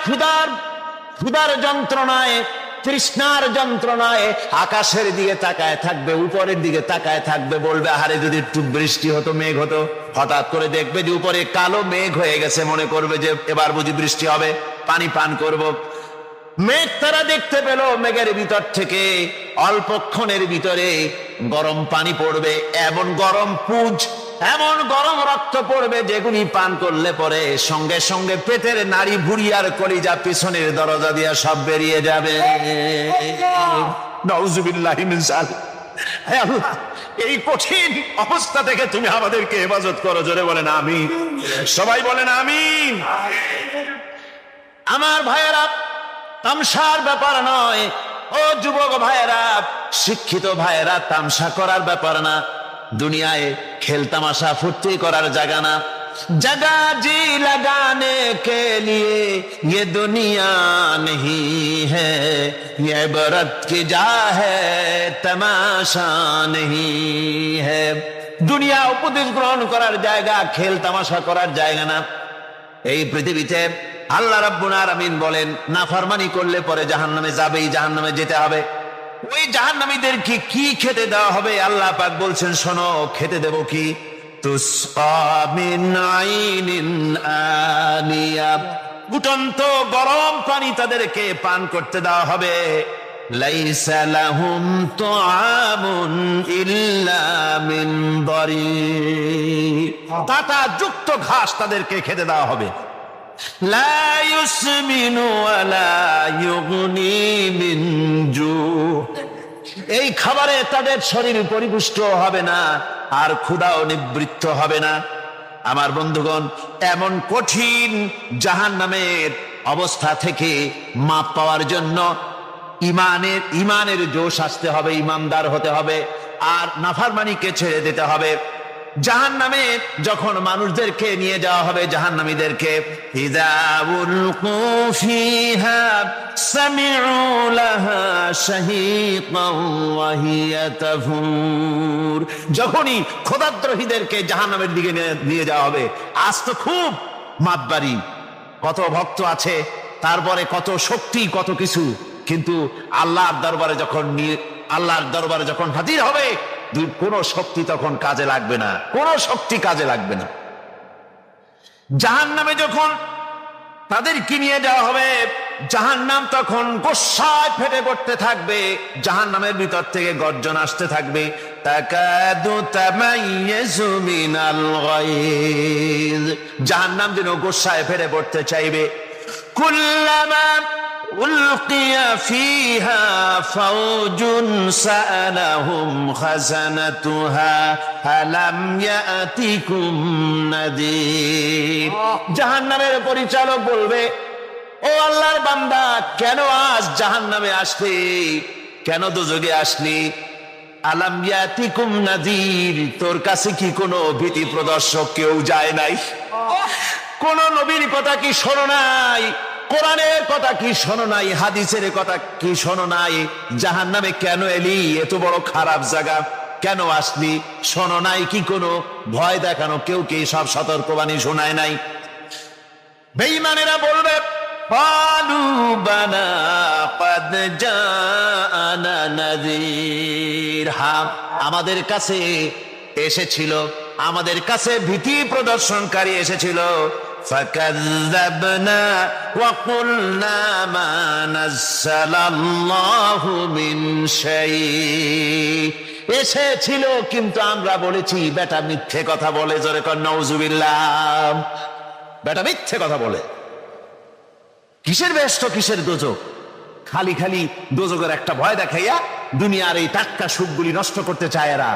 ক্ষুধার যন্ত্রণায়, তৃষ্ণার যন্ত্রণায় আকাশের দিকে তাকায় থাকবে, উপরের দিকে তাকায় থাকবে, বলবে আহারে যদি একটু বৃষ্টি হতো, মেঘ হতো। হঠাৎ করে দেখবে যে উপরে কালো মেঘ হয়ে গেছে, মনে করবে যে এবার বুঝি বৃষ্টি হবে, পানি পান করব। মেঘ তারা দেখতে পেল, মেঘের ভিতর থেকে অল্পক্ষণের ভিতরে গরম পানি পড়বে, এমন গরম পুঁজ, এমন গরম রক্ত পড়বে যেগুলি পান করলে পরে সঙ্গে সঙ্গে পেটের নাড়ি ভুঁড়ি আর কলিজা পিছনের দরজা দিয়ে সব বেরিয়ে যাবে। নাউজুবিল্লাহি মিন যালিক। হে আল্লাহ, এই কঠিন অবস্থা থেকে তুমি আমাদেরকে হেফাজত করো। জোরে বলেন আমিন। সবাই বলেন আমিন। আমার ভাইয়েরা, তামসার ব্যাপার নয়। ও যুবক ভাইয়েরা, শিক্ষিত ভাইয়েরা, তামসা করার ব্যাপার না। দুনিয়ায় খেল তামাশা ফুর্তি করার জায়গা না। जगह जी लगाने के लिए ये दुनिया नहीं है, ये बरत की जा है तमाशा नहीं है। দুনিয়া উপদেশ গ্রহণ করার জায়গা, খেল তামাশা করার জায়গা না। এই পৃথিবীতে আল্লাহ রাব্বুল আলামিন বলেন, নাফরমানি করলে পরে জাহান্নামে যাবেই, জাহান্নামে যেতে হবে। ওই জাহান্নামীদেরকে কি খেতে দেওয়া হবে? আল্লাহ পাক বলছেন, শোনো, খেতে দেব কি? তুসকা মিন আইনিন আনিয়া, ফুটন্ত গরম পানি তাদেরকে পান করতে দেওয়া হবে। লাইসা লাহুম তুআমুন ইল্লা মিন দারি, কাঁটা যুক্ত ঘাস তাদেরকে খেতে দেওয়া হবে। লা ইউসমিনু ওয়ালা ইউগনি মিন জু, এই খাবারে তাদের শরীর পরিপুষ্ট হবে না, আর ক্ষুধাও নিবৃত্ত হবে না। আমার বন্ধুগণ, এমন কঠিন জাহান্নামের অবস্থা থেকে মাপ পাওয়ার জন্য ইমানের জোশ আসতে হবে, ইমানদার হতে হবে, আর নাফরমানিকে ছেড়ে দিতে হবে। জাহান্নামে যখন মানুষদেরকে নিয়ে যাওয়া হবে, জাহান্নামীদেরকে, ইযা উলকু ফিহা সামিউ লাহা শাহীকান ওয়া হিয়া তাফুর, যখনই খোদাদ্রোহীদেরকে জাহান্নামের দিকে নিয়ে যাওয়া হবে, আজ তো খুব মাতবাড়ি, কত ভক্ত আছে, তারপরে কত শক্তি, কত কিছু, কিন্তু আল্লাহর দরবারে যখন হাজির হবে, কোন শক্তি তখন কাজে লাগবে না, কোন শক্তি কাজে লাগবে না। জাহান্নামে যখন তাদেরকে নিয়ে যাওয়া হবে, জাহান্নাম তখন গোসায় ফেটে পড়তে থাকবে, জাহান্নামের ভিতর থেকে গর্জন আসতে থাকবে, তাকাদু তামাইয়াজু মিনাল গায়জ, জাহান্নাম যেন গোসায় ফেটে পড়তে চাইবে। কুল্লামা উলকিয়া ফিহা ফাওজুন সাআলাহুম খাজানাতুহা আলাম ইয়াতিকুম নাযীর, জাহান্নামের পরিচালক বলবে, ও আল্লাহর বান্দা, কেন আজ জাহান্নামে আসলি, কেন দোজখে আসলি? আলাম ইয়াতিকুম নাযীর, তোর কাছে কি কোনো ভীতি প্রদর্শক কেউ যায় নাই? কোন নবীর কথা কি শোনো নাই? কোরআনের কথা কি শোনো নাই? হাদিসের কথা কি শোনো নাই? জাহান্নামে কেন এলি? এত বড় খারাপ জায়গা কেন আসলি? শোনো নাই কি? কোনো ভয় দেখানো কেউ কি সব সতর্কবাণী শোনায় নাই? বেঈমানেরা বলবে, ক্বালু বালা ক্বাদ জাআনা নাযীর, হ্যাঁ, আমাদের কাছে এসেছিল, আমাদের কাছে ভীতি প্রদর্শনকারী এসেছিল। ফাকাযযাবনা ওয়া কুলনা মা নাযালাল্লাহু মিন শাই, এসেছিল কিন্তু আমরা বলেছি বেটা মিথ্যে কথা বলে। জোরে কর নাউজুবিল্লাহ। বেটা মিথ্যে কথা বলে। কিসের ব্যস্ত, কিসের দোজখ? খালি খালি দোজখের একটা ভয় দেখাইয়া দুনিয়ার এই টাটকা সুখগুলি নষ্ট করতে চায় এরা।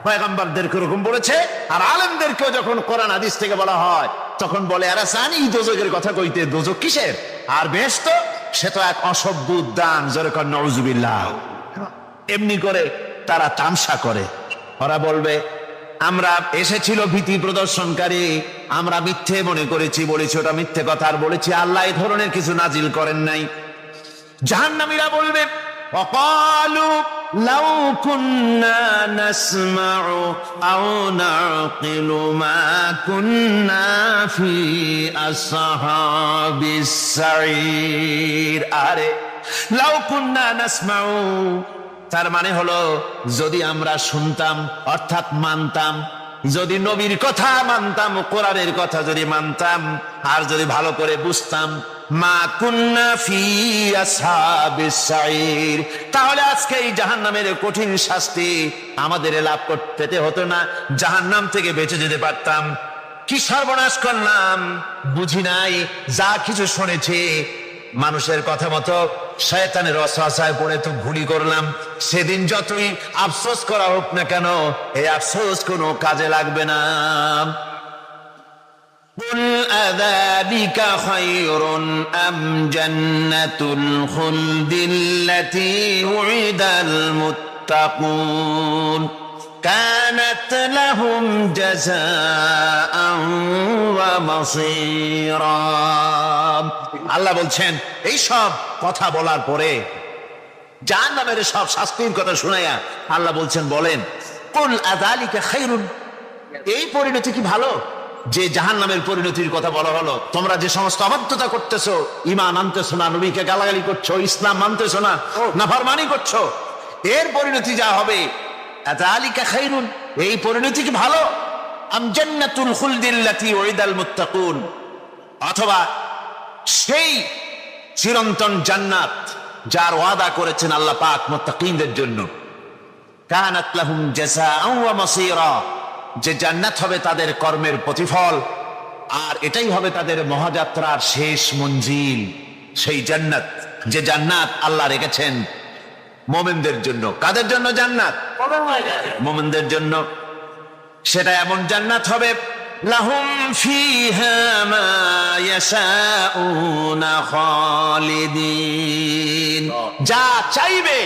পয়গম্বরদেরকে এরকম বলেছে, আর আলেমদেরকেও যখন কোরআন হাদিস থেকে বলা হয় তখন বলে, এরা জানি দোজখের কথা কইতে, দোজখ কিসের? আর বেহেশত সে তো এক অসভ্য উদ্যান, জোরে কর নাউজুবিল্লাহ। এমনি করে তারা তামসা করে, ওরা বলবে আমরা এসেছিল ভীতি প্রদর্শনকারী, আমরা মিথ্যে মনে করেছি, বলেছি ওটা মিথ্যে কথা, আর বলেছি আল্লাহ এই ধরনের কিছু নাজিল করেন নাই। জাহান্নামীরা বলবে ওয়াকালু লাউ কুন্না নাসমাউ আও নাকিলু মা কুন্না ফি আসহাবিস সাঈর। আরে লাউ কুন্না নাসমাউ, তার মানে হলো যদি আমরা শুনতাম অর্থাৎ মানতাম, যদি নবীর কথা মানতাম, কোরআনের কথা যদি মানতাম, আর যদি ভালো করে বুঝতাম, মা কুন্না ফি আসহাবিস সাঈর, তাহলে আজকে এই জাহান্নামের কঠিন শাস্তি আমাদের লাভ পেতে হতো না, জাহান্নাম থেকে বেঁচে যেতে পারতাম। কি সর্বনাশ করলাম, বুঝি নাই, যা কিছু শুনেছি মানুষের কথা মতো শয়তানের ওয়াসওয়াসায় পড়ে তো ভুলই করলাম। সেদিন যতই আফসোস করা হোক না কেন, এই আফসোস কোনো কাজে লাগবে না। কুল আযালিকা খায়রুন আম জান্নাতুল খুলদিল্লাতী উইদাল মুত্তাকুন কানাত লাহুম জাযাআন ওয়া মাসীরা। আল্লাহ বলছেন এই সব কথা বলার পরে, জাহান্নামের সব শাস্তির কথা শুনাইয়া আল্লাহ বলছেন বলেন কুল আযালিকা খায়রুন, এই পরিণতি কি ভালো যে জাহান্নামের পরিণতির কথা বলা হলো? তোমরা যে সমস্ত অবাধ্যতা করতেছো, ঈমান আনতেছো না, নবীকে গালাগালি করছো, ইসলাম মানতেছো না, নাফরমানি করছো, এর পরিণতি যা হবে, আযালিকা খায়রুন, এই পরিণতি কি ভালো? আম জান্নাতুল খুলদিল্লাতী উইদাল মুত্তাকুন, অথবা সেই চিরন্তন জান্নাত যার ওয়াদা করেছেন আল্লাহ পাক মুত্তাকিনদের জন্য, কানাত লাহুম জাযাআন ওয়া মাসীরা, যে জান্নাত হবে তাদের কর্মের প্রতিফল, আর এটাই হবে তাদের মহাযাত্রার শেষ মঞ্জিল। সেই জান্নাত, যে জান্নাত আল্লাহ রেখেছেন মুমিনদের জন্য। কাদের জন্য জান্নাত? মুমিনদের জন্য। সেটা এমন জান্নাত হবে লাহুম ফিহা মা ইয়াশাউনা খালিদিন, যা চাইবে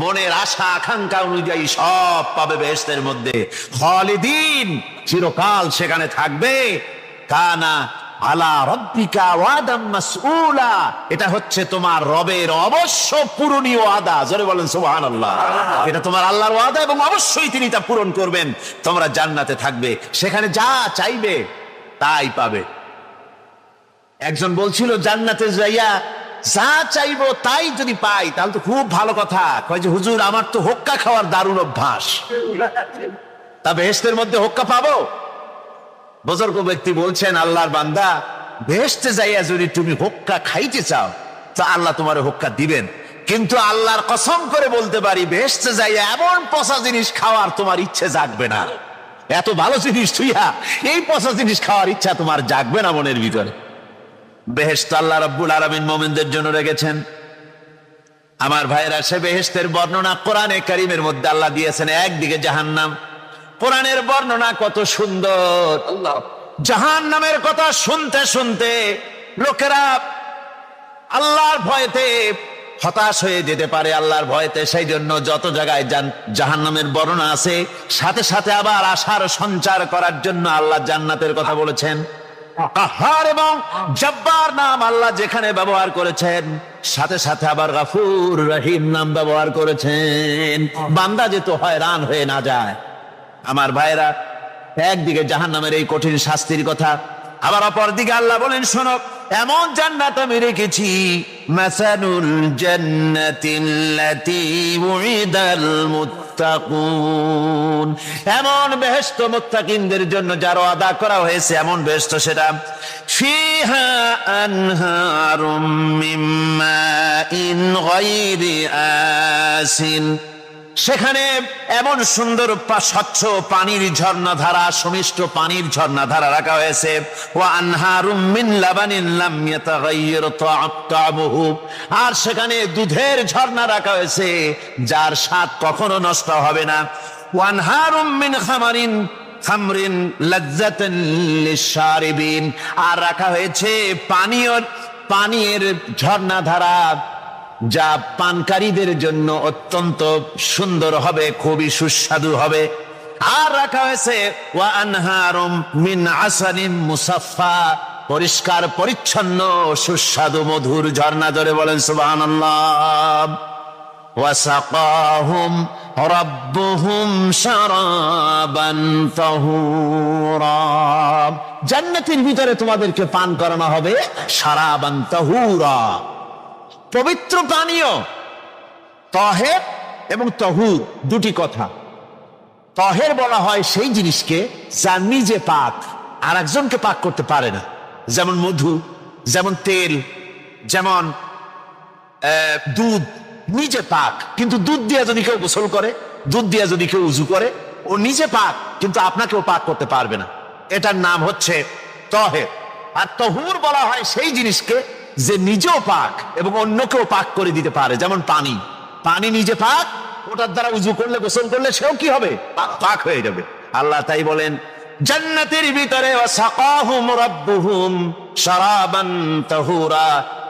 মনের আশা আকাঙ্ক্ষা অনুযায়ী সব পাবে বেহেশতের মধ্যে। খালিদিন, চিরকাল সেখানে থাকবে। কানা আলা রব্বিকা ওয়াদাম মাসউলা, এটা হচ্ছে তোমার রবের অবশ্য পূরণীয় ওয়াদা। জোরে বলেন সুবহানাল্লাহ। এটা তোমার আল্লাহর ওয়াদা এবং অবশ্যই তিনি তা পূরণ করবেন। তোমরা জান্নাতে থাকবে, সেখানে যা চাইবে তাই পাবে। একজন বলছিল জান্নাতে যাইয়া যা চাইবো তাই যদি পাই তাহলে তো খুব ভালো কথা। কয় যে হুজুর আমার তো হোক্কা খাওয়ার দারুণ অভ্যাস, তা বেহেশতের মধ্যে হোক্কা পাবো? বুজুর্গ ব্যক্তি বলছেন আল্লাহর বান্দা, বেহেশতে যাইয়া যদি তুমি হোক্কা খাইতে চাও তা আল্লাহ তোমার হোক্কা দিবেন, কিন্তু আল্লাহর কসম করে বলতে পারি বেহেশতে যাইয়া এমন পচা জিনিস খাওয়ার তোমার ইচ্ছে জাগবে না। এত ভালো জিনিস থুইয়া এই পচা জিনিস খাওয়ার ইচ্ছা তোমার জাগবে না মনের ভিতরে। বেহেশত আল্লাহ রাব্বুল আলামিন মুমিনদের জন্য রেখেছেন। আমার ভাইরা, সে বেহেশতের বর্ণনা কোরআনে কারীমের মধ্যে আল্লাহ দিয়েছেন। একদিকে জাহান্নাম, কোরআনের বর্ণনা কত সুন্দর। জাহান্নামের কথা শুনতে শুনতে লোকেরা আল্লাহর ভয়তে হতাশ হয়ে যেতে পারে, আল্লাহর ভয়তে। সেই জন্য যত জায়গায় জাহান্নামের বর্ণনা আছে, সাথে সাথে আবার আশার সঞ্চার করার জন্য আল্লাহ জান্নাতের কথা বলেছেন। কাহার এবং জব্বার নাম আল্লাহ যেখানে ব্যবহার করেছেন, সাথে সাথে আবার গাফুর রহিম নাম ব্যবহার করেছেন, বান্দা যেত হয়রান হয়ে না যায়। আমার ভাইরা, একদিকে জাহান্নামের এই কঠিন শাস্তির কথা, আবার অপর দিকে আল্লাহ বলেন শোনো, এমন জান্নাত আমি রেখেছি, মাসানুল জান্নাতিল্লাতী উইদাল মুত্তাকুন, এমন বেহেশত মুত্তাকিনদের জন্য যার ওয়াদা করা হয়েছে, এমন বেহেশত সেটা ফিহা আনহারুম মিন মাইন গায়রি আসিন, সেখানে এমন সুন্দর স্বচ্ছ পানির ঝর্ণাধারা, সুমিষ্ট পানির ঝর্ণাধারা রাখা হয়েছে। ওয়া আনহারুম মিন লাবানিন লাম ইয়াতাগায়্যার তা'আমুহু, আর সেখানে দুধের ঝর্ণা রাখা হয়েছে যার স্বাদ কখনো নষ্ট হবে না। ওয়া আনহারুম মিন খামরিন লাযযাতান লিশ-শারিবিন, আর রাখা হয়েছে পানীয়ের ঝর্ণাধারা, যা পানকারীদের জন্য অত্যন্ত সুন্দর হবে, খুবই সুস্বাদু হবে। আর রাখা হয়েছে ওয়া আনহারুম মিন আসালিন মুসাফফা, পরিষ্কার পরিচ্ছন্ন সুস্বাদু মধুর ঝর্ণা। ধরে বলেন সুবহানাল্লাহ। ওয়াসাকাহুম রাব্বুহুম শারাবান তাহুরা, জান্নাতের ভিতরে তোমাদেরকে পান করানো হবে শারাবান তাহুরা, পবিত্র পানীয়। তাহের এবং তাহুর দুটি কথা। তাহের বলা হয় সেই জিনিসকে যা নিজে পাক, আর একজনকে পাক করতে পারে না, যেমন মধু, যেমন তেল, যেমন দুধ নিজে পাক, কিন্তু দুধ দিয়ে যদি কেউ গোসল করে, দুধ দিয়ে যদি কেউ উজু করে, ও নিজে পাক, কিন্তু আপনাকেও পাক করতে পারবে না। এটার নাম হচ্ছে তাহের। আর তাহুর বলা হয় সেই জিনিসকে যে নিজেও পাক এবং অন্যকেও পাক করে দিতে পারে, যেমন পানি। পানি নিজে পাক, ওটার দ্বারা উজু করলে, গোসল করলে সেও কি হবে? পাক হয়ে যাবে। আল্লাহ তাই বলেন জান্নাতের ভিতরে ওয়াসাকাহুম রাব্বুহুম শারাবান তাহুরা,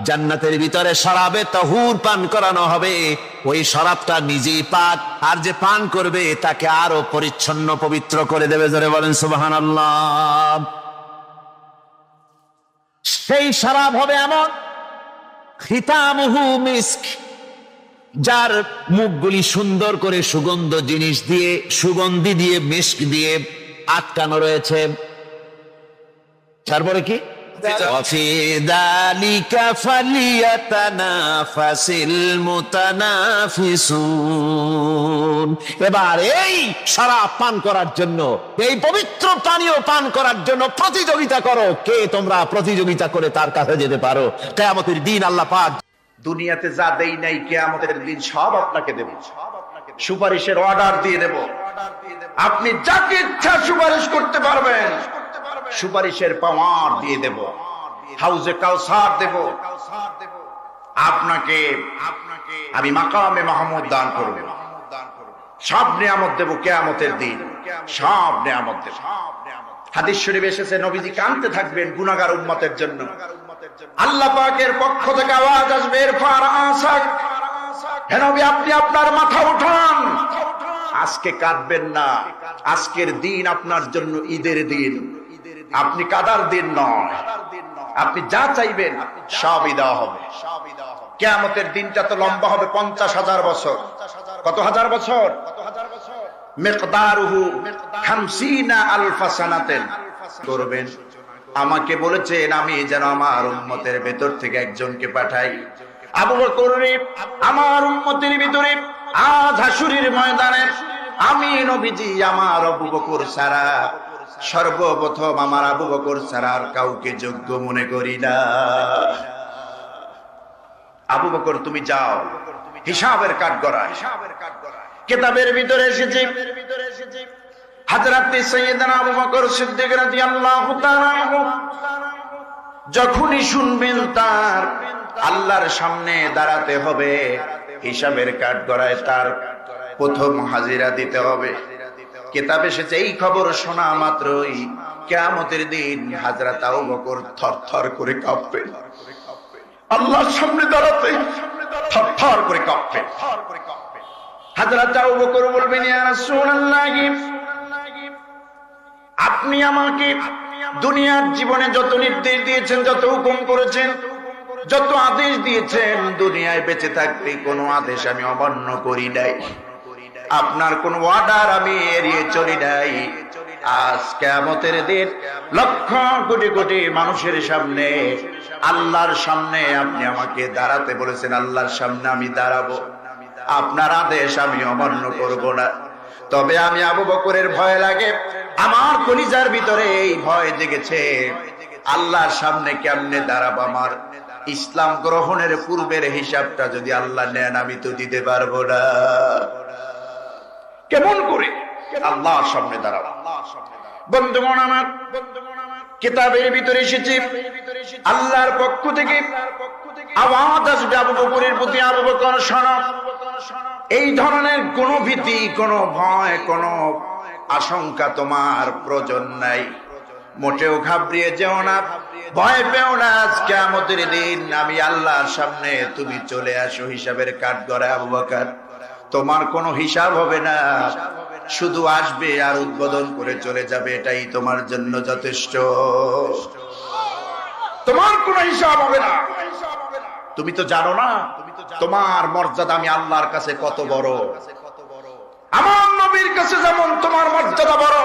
জান্নাতের ভিতরে শরাবে তাহুর পান করানো হবে। ওই শরাবটা নিজেই পাক, আর যে পান করবে তাকে আরো পরিচ্ছন্ন পবিত্র করে দেবে। জোরে বলেন সুবহানাল্লাহ। সেই শরাব হবে এমন, খিতামুহু মিস্ক, যার মুখগুলি সুন্দর করে সুগন্ধ জিনিস দিয়ে, সুগন্ধি দিয়ে, মিস্ক দিয়ে আটকানো রয়েছে। তারপরে কি? ওয়াফি যালিকা ফালিয়াতানাফাসিল মুতানাফিসুন। এবার এই শরাব পান করার জন্য, এই পবিত্র পানীয় পান করার জন্য প্রতিযোগিতা করো। কে তোমরা প্রতিযোগিতা করে তার কাছে যেতে পারো? কিয়ামতের দিন আল্লাহ পাক দুনিয়াতে যা দেই নাই কিয়ামতের দিন সব আপনাকে দেব, সুপারিশের অর্ডার দিয়ে দেব। আপনি যাকে ইচ্ছা সুপারিশ করতে পারবেন, সুপারিশের পাওয়ার দিয়ে দেব। হাউজে কাউসার দেব আপনাকে, আমি মাকামে মাহমুদ দান করব, সব নিয়ামত দেব কিয়ামতের দিন, সব নিয়ামত দেব। হাদিস শরীফে এসেছে নবীজি কাঁদতে থাকবেন গুনাহগার উম্মতের জন্য। আল্লাহ পাকের পক্ষ থেকে আওয়াজ আসবে, ইরফার আসাক, হে নবী আপনি আপনার মাথা উঠান, আজকে কাঁদবেন না, আজকের দিন আপনার জন্য ঈদের দিন, আপনি কাদার দিন নয়। আপনি যা চাইবেন সবই দেওয়া হবে। কিয়ামতের দিনটা তো লম্বা হবে 50,000 বছর। কত হাজার বছর? মিকদারুহু 50 আলফা সানাতেন। করবেন, আমাকে বলেছেন আমি যেন আমার উম্মতের ভেতর থেকে একজনকে পাঠাই। আবু বকর আমার উম্মতের ভিতরে আজ হাসুরের ময়দানে আমি নবীজি আমার আবু বকর ছাড়া, সর্বপ্রথম আমার আবু বকর ছাড়া আর কাউকে যোগ্য মনে করি না। আবু বকর তুমি যাও, হিসাবের কাঠগড়ায়। কিতাবের ভিতরে এসেছে হযরত সাইয়েদনা আবু বকর সিদ্দিক রাদিয়াল্লাহু তাআলা যখনই শুনবেন তার আল্লাহর সামনে দাঁড়াতে হবে, হিসাবের কাঠগড়ায় তার প্রথম হাজিরা দিতে হবে। কিতাবে এসেছে এই খবর শোনা মাত্রই কিয়ামতের দিন হযরত আবু বকর থরথর করে কাঁপবেন। আল্লাহর সামনে দাঁড়াতে থরথর করে কাঁপবেন। হযরত আবু বকর বলবেন, ইয়া রাসূলুল্লাহ, আপনি আমাকে দুনিয়ার জীবনে যত নির্দেশ দিয়েছেন, যত হুকুম করেছেন, যত আদেশ দিয়েছেন, দুনিয়ায় বেঁচে থাকতে কোনো আদেশ আমি অমান্য করি নাই, আপনার কোন অর্ডার আমি এড়িয়ে চলি নাই। আজ কিয়ামতের দিন লক্ষ কোটি কোটি মানুষের সামনে, আল্লাহর সামনে আপনি আমাকে দাঁড়াতে বলেছেন, আল্লাহর সামনে আমি দাঁড়াবো, আপনার আদেশ আমি অমান্য করব না। তবে আমি আবু বকরের ভয় লাগে, আমার কলিজার ভিতরে এই ভয় জেগেছে, আল্লাহর সামনে কেমনে দাঁড়াবো? আমার ইসলাম গ্রহণের পূর্বের হিসাবটা যদি আল্লাহ নেন আমি তো দিতে পারবো না। কেমন করে আল্লাহর সামনে দাঁড়াবো? বন্ধুগণ আমার, কিতাবের ভিতরে এসেছে আল্লাহর পক্ষ থেকে আওয়াজ আসবে আবু বকরের প্রতি, আবু বকর শোনো, এই ধরনের কোনো ভীতি, কোনো ভয়, কোনো আশঙ্কা তোমার প্রয়োজন নাই। মোটেও ঘাবড়িয়ে যেও না, ভয় পেও না। আজ কিয়ামতের দিন আমি আল্লাহর সামনে তুমি চলে আসো হিসাবের কাঠগড়ায় আবু বকর। তোমার কোনো হিসাব হবে না, শুধু আসবে আর উদ্বোধন করে চলে যাবে, এটাই তোমার জন্য যথেষ্ট। তোমার কোনো হিসাব হবে না। তুমি তো জানো না তোমার মর্যাদা আমি আল্লাহর কাছে কত বড়। আমার নবীর কাছে যেমন তোমার মর্যাদা বড়,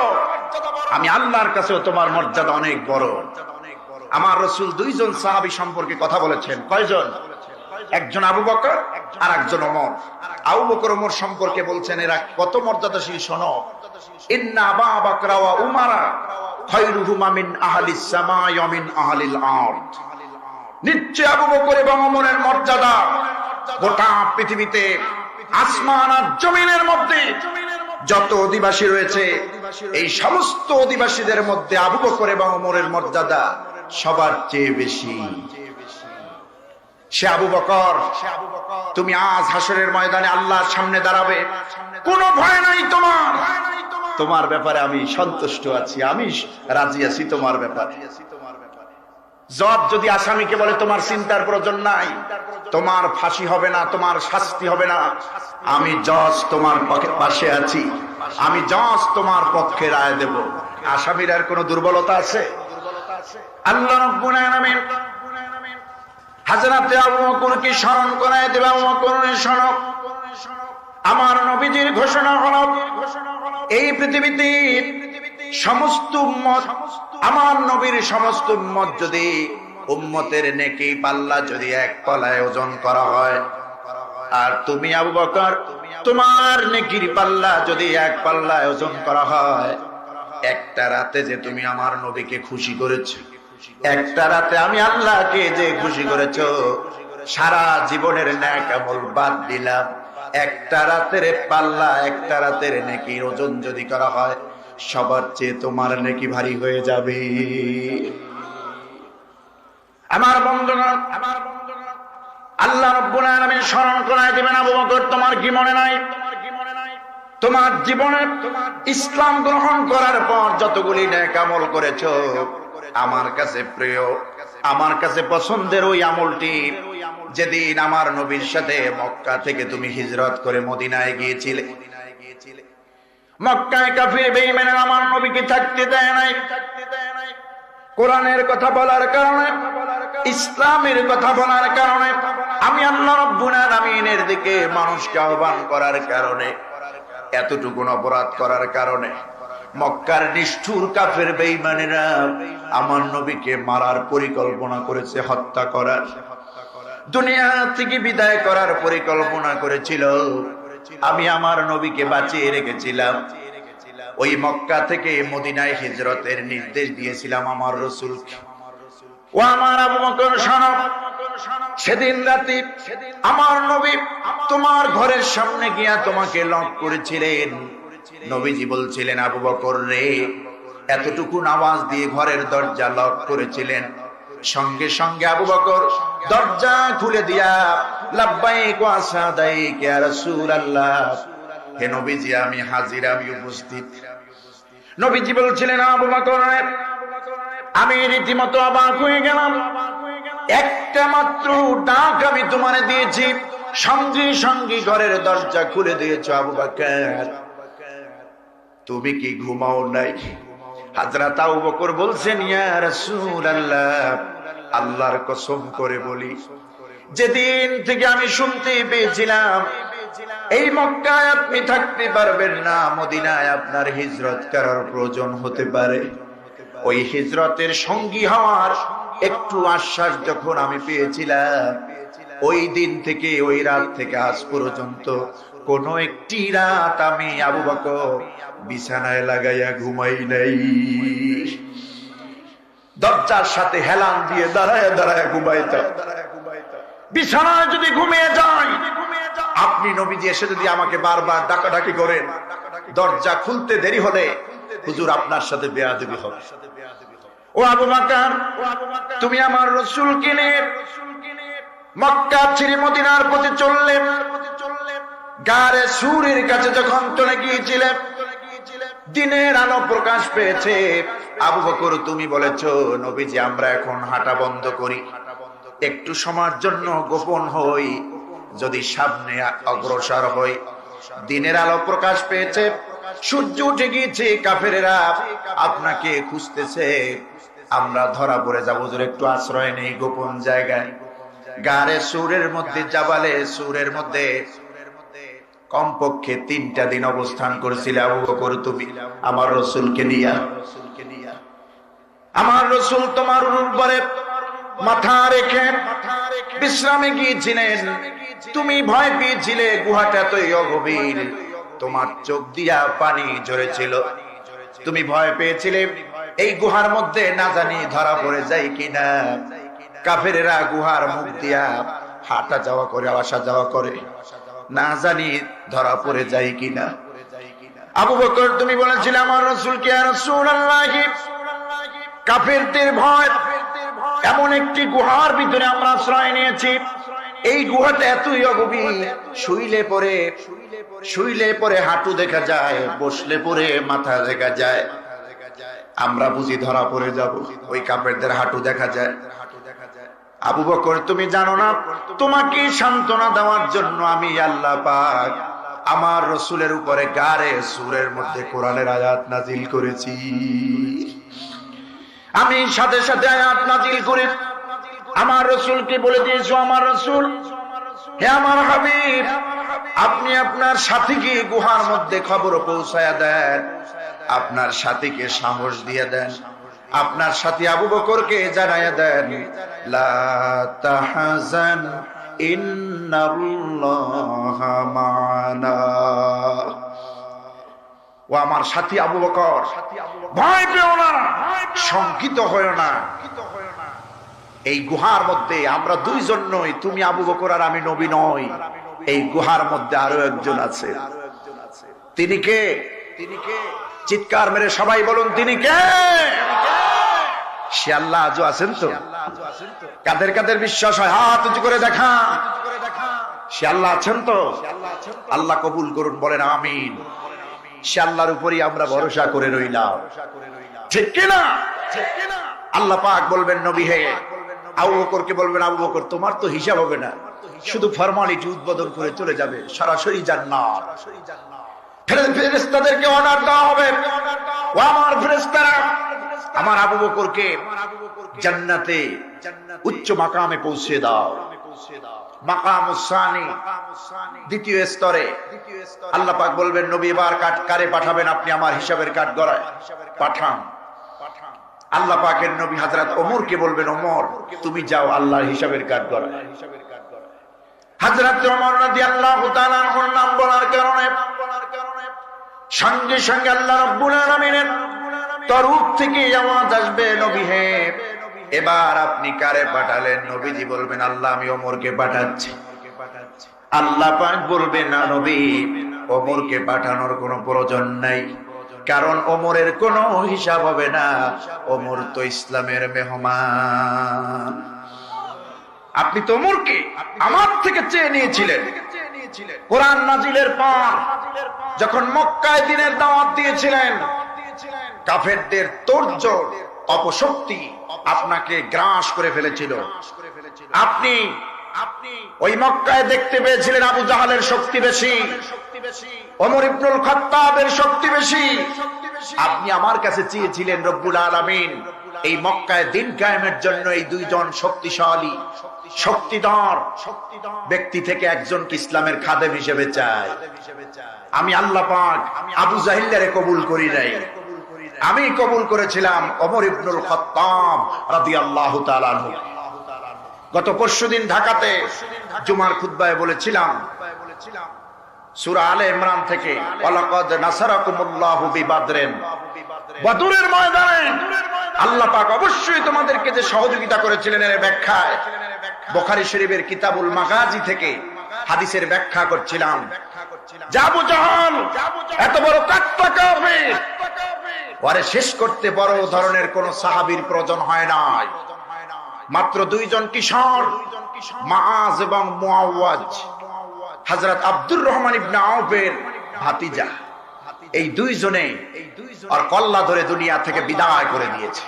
আমি আল্লাহর কাছেও তোমার মর্যাদা অনেক বড়। আমার রাসূল দুইজন সাহাবী সম্পর্কে কথা বলেছেন। কয়জন? একজন আবু বকর আর একজন ওমর। আবু বকর ওমর সম্পর্কে বলছেন এরা কত মর্যাদাশীল শোনো। ইন্না আবু বকর ওয়া উমারা খায়রুহুমা মিন আহলিস সামাই ওয়া মিন আহলিল আরদ। নিশ্চয় আবু বকর এবং ওমরের মর্যাদা গোটা পৃথিবীতে আসমান আর জমিনের মধ্যে যত অধিবাসী রয়েছে এই সমস্ত অধিবাসীদের মধ্যে আবু বকর এবং ওমরের মর্যাদা সবার চেয়ে বেশি। সে আবু বকর, তুমি আজ হাসরের ময়দানে আল্লাহর সামনে দাঁড়াবে, কোনো ভয় নাই তোমার। তোমার ব্যাপারে আমি সন্তুষ্ট আছি, আমি রাজি আছি তোমার ব্যাপারে। জজ যদি আসামিকে বলে তোমার চিন্তার প্রয়োজন নাই, তোমার ফাঁসি হবে না, তোমার শাস্তি হবে না, আমি জজ তোমার পাশে আছি, আমি জজ তোমার পক্ষে রায় দেব। আসামির আর কোনো দুর্বলতা আছে? আল্লাহ রাব্বুল আলামিন হযরত আবু বকরকে স্মরণ করায় দেবে। আবু বকরের শোনো, আমার নবীজির ঘোষণা হলো এই পৃথিবীতে সমস্ত উম্মত, আমার নবীর সমস্ত উম্মত যদি উম্মতের নেকি পাল্লা যদি এক পাল্লায় ওজন করা হয়, আর তুমি আবু বকর তোমার নেকির পাল্লা যদি এক পাল্লায় ওজন করা হয়, একটা রাতে যে তুমি আমার নবীকে খুশি করেছো, একটা রাতে আমি আল্লাহকে যে খুশি করেছো, সারা জীবনের নেক আমল বাদ দিলাম, একটা রাতের পাল্লা একটা রাতের নেকির ওজন যদি করা হয়, সবার চেয়ে তোমার নেকি ভারী হয়ে যাবে। আমার বন্ধুগণ, আল্লাহ রাব্বুল আলামিন স্মরণ করায় দিবেন, আবু বকর তোমার কি মনে নাই? তোমার জীবনে ইসলাম গ্রহণ করার পর যতগুলি নেক আমল করেছো, আমার কাছে প্রিয়, আমার কাছে পছন্দের ওই আমলটি যেদিন আমার নবীর সাথে মক্কা থেকে তুমি হিজরত করে মদিনায় গিয়েছিলে। মক্কায় কাফির বেঈমানেরা আমার নবীকে থাকতে দেয় নাই। কোরআনের কথা বলার কারণে, ইসলামের কথা বলার কারণে, আমি আল্লাহ রাব্বুল আলামিনের দিকে মানুষকে আহ্বান করার কারণে, এতটুকু অপরাধ করার কারণে মক্কার নিষ্ঠুর কাফের বেঈমানেরা আমার নবীকে মারার পরিকল্পনা করেছে, হত্যা করার, দুনিয়া থেকে বিদায় করার পরিকল্পনা করেছিল। আমি আমার নবীকে বাঁচিয়ে রেখেছিলাম। ওই মক্কা থেকে মদিনায় হিজরতের নির্দেশ দিয়েছিলাম আমার রাসূলকে। ও আমার আবু বকর শোনো, সেদিন রাতে আমার নবী তোমার ঘরের সামনে গিয়া তোমাকে লক করেছিলেন। নবীজি বলছিলেন, আবু বকর রে, এতটুকু আওয়াজ দিয়ে ঘরের দরজা লক করেছিলেন। সঙ্গে সঙ্গে আবু বকর দরজা খুলে দিয়া লাব্বাইক ওয়া সাদাইক ইয়া রাসূলুল্লাহ, হে নবীজি আমি হাজির, আমি উপস্থিত। নবীজি বলছিলেন, আবু বকর আমি রীতিমতো অবাক হয়ে গেলাম, একটা মাত্র ডাক আমি তোমারে দিয়েছি, সঙ্গে সঙ্গে ঘরের দরজা খুলে দিয়েছো। আবু বকর তুমি কি ঘুমাও নাই? হযরত আবু বকর বলছেন, ইয়া রাসূলুল্লাহ, আল্লাহর কসম করে বলি, যেদিন থেকে আমি শুনতে পেয়েছিলাম এই মক্কায় আপনি থাকতে পারবেন না, মদিনায় আপনার হিজরত করার প্রয়োজন হতে পারে, ওই হিজরতের সঙ্গী হওয়ার একটু আশ্বাস যখন আমি পেয়েছিলাম, ওই দিন থেকে, ওই রাত থেকে আজ পর্যন্ত কোন একটি রাত আমি আবু বকর বিছানায় লাগাইয়া ঘুমাই নাই। দরজার সাথে হেলান দিয়ে দাঁড়ায় দাঁড়ায় ঘুমাইতাম। বিছানায় যদি ঘুমিয়ে যাই, আপনি নবীজি এসে যদি আমাকে বারবার ডাকাডাকি করেন, দরজা খুলতে দেরি হলে হুজুর আপনার সাথে বেয়াদবি হবে। ও আবু বকর, তুমি আমার রাসূলকে নিয়ে মক্কা ছেড়ে মদিনার পথে চললেন, গারে সুরের কাছে যখন চলে গিয়েছিলেন, দিনের আলো প্রকাশ পেয়েছে, আবু বকর তুমি বলেছো নবীজি আমরা এখন হাঁটা বন্ধ করি, একটু সময়ের জন্য গোপন হই, যদি সামনে অগ্রসর হই, দিনের আলো প্রকাশ পেয়েছে, সূর্য উঠে গিয়েছে, কাফেরেরা আপনাকে খুঁজতেছে, আমরা ধরা পড়ে যাবো, একটু আশ্রয় নেই গোপন জায়গায়। গারে সুরের মধ্যে, জাবালে সুরের মধ্যে কমপক্ষে 3টা দিন অবস্থান করেছিল আবু বকর তুমি আমার রাসূলকে নিয়া। আমার রাসূল তোমার উপরে মাথা রেখে বিশ্রামে গিয়েছিলেন, তুমি ভয় পেয়েছিলে, গুহাটা তো গভীর, তোমার চোখ দিয়া পানি ঝরেছিল, তুমি ভয় পেয়েছিলে এই গুহার মধ্যে না জানি ধরা পড়ে যায় কিনা। কাফেরেরা গুহার মুখ দিয়া হাঁটা যাওয়া করে, আসা যাওয়া করে, না জানি ধরা পড়ে যায় কিনা। আবু বকর তুমি বলেছিলে আমার রাসূলকে, ইয়া রাসূলুল্লাহ কাফেরদের ভয়, এমন একটি গুহার ভিতরে আমরা আশ্রয় নিয়েছি, এই গুহাটা এতই গভীর, শুইলে পরে হাঁটু দেখা যায়, বসলে পরে মাথা দেখা যায়, আমরা বুঝি ধরা পড়ে যাব, ওই কাফেরদের হাঁটু দেখা যায়। আবু বকর তুমি জানো না, তোমাকে সান্ত্বনা দেওয়ার জন্য আমি আল্লাহ পাক আমার রাসূলের উপরে গারে সূরের মধ্যে কোরআনের আয়াত নাজিল করেছি। আমি সাথে সাথে আয়াত নাজিল করে আমার রাসূলকে বলে দিয়েছো, আমার রাসূল, হে আমার হাবিব, আপনি আপনার সাথীকে গুহার মধ্যে খবর পৌঁছায়া দেন, আপনার সাথীকে সাহস দিয়ে দেন, আপনার সাথী আবু বকরকে জানায়া দেন, লা তাহজান ইন্নাল্লাহা মা'ানা। ও আমার সাথী আবু বকর, ভয় পেও না, শঙ্কিত হয়ো না, এই গুহার মধ্যে আমরা 2 জন নই, তুমি আবু বকর আর আমি নবী নই, এই গুহার মধ্যে আরো একজন আছে। তিনি কে? চিৎকার মেরে সবাই বলুন, তিনি কে? সে আল্লাহ আজও আছেন তো? কাদের কাদের বিশ্বাস হয় হাত উঁচু করে দেখা, সে আল্লাহ আছেন তো? আল্লাহ কবুল করুন, বলেন আমিন। সে আল্লাহর উপরই আমরা ভরসা করে রইলাম, ঠিক কিনা? আল্লাহ পাক বলবেন নবী হে, আবু বকরকে বলবেন, আবু বকর তোমার তো হিসাব হবে না, শুধু ফরমালিটি উদ্বোধন করে চলে যাবে, সরাসরি জান্নাত। ফেরেশতাদেরকে অর্ডার দেওয়া হবে, ও আমার ফেরেশতারা আমার আবু বকরকে জান্নাতে উচ্চ মাকামে পৌঁছে দাও। মাকামুস সানি, দ্বিতীয় স্তরে। আল্লাহ পাক বলবেন নবী এবার কারে পাঠাবেন আপনি? আমার হিসাবের কাঠ গড়ায় পাঠান। আল্লাহ পাকের নবী হযরত ওমরকে বলবেন, ওমর তুমি যাও আল্লাহর হিসাবের কাঠ গড়ায়। হযরত ওমর রাদিয়াল্লাহু তাআলা আনহুর নাম বলার কারণে সঙ্গে সঙ্গে আল্লাহ রাব্বুল আলামিনের তরফ থেকে আওয়াজ আসবে, নবী হে এবার আপনি কারে পাঠালেন? নবীজি বলবেন, আল্লাহ আমি ওমরকে পাঠাচ্ছি। আল্লাহ পাক বলবেন, না নবী, ওমরকে পাঠানোর কোনো প্রয়োজন নাই, কারণ ওমরের কোনো হিসাব হবে না, ওমর তো ইসলামের মেহমান। আপনি তো ওমরকে আমার থেকে চেয়ে নিয়েছিলেন। কোরআন নাজিলের পর যখন মক্কায় দ্বীনের দাওয়াত দিয়েছিলেন, কাফেরদের তোড়জোড়, অপশক্তি আপনাকে গ্রাস করে ফেলেছিল। আপনি ওই মক্কায় দেখতে পেয়েছিলেন আবু জাহালের শক্তি বেশি, ওমর ইবনুল খাত্তাবের শক্তি বেশি। আপনি আমার কাছে চেয়েছিলেন রব্বুল আলামিন এই মক্কায় দিন কায়েমের জন্য এই 2 জন শক্তিশালী, শক্তিধর ব্যক্তি থেকে একজনকে ইসলামের খাদেম হিসেবে চাই। আমি আল্লাহ পাক আবু জাহিলকে কবুল করি নাই, আমি কবুল করেছিলাম ওমর ইবনুল খাত্তাব রাদিয়াল্লাহু তাআলা আনহু। গত পরশুদিন ঢাকাতে জুমার খুতবায় বলেছিলাম সূরা আলে ইমরান থেকে, ওয়ালাকাদ নাসারাকুমুল্লাহু বিবাদরিন, বদরের ময়দানে আল্লাহ পাক অবশ্যই তোমাদেরকে যে সহযোগিতা করেছিলেন এর ব্যাখ্যায় বুখারী শরীফের কিতাবুল মাগাজি থেকে হাদিসের ব্যাখ্যা করছিলাম। আবু জাহাল এত বড় কাট্টা কাফির, ওরে শেষ করতে বড় ধরনের কোন সাহাবীর প্রয়োজন হয় নাই, মাত্র 2 জন কিশোর, মুআজ এবং মুআওয়াজ, হযরত আব্দুর রহমান ইবনে আউফের ভাতিজা। এই দুইজনে আর কল্লা ধরে দুনিয়া থেকে বিদায় করে দিয়েছে।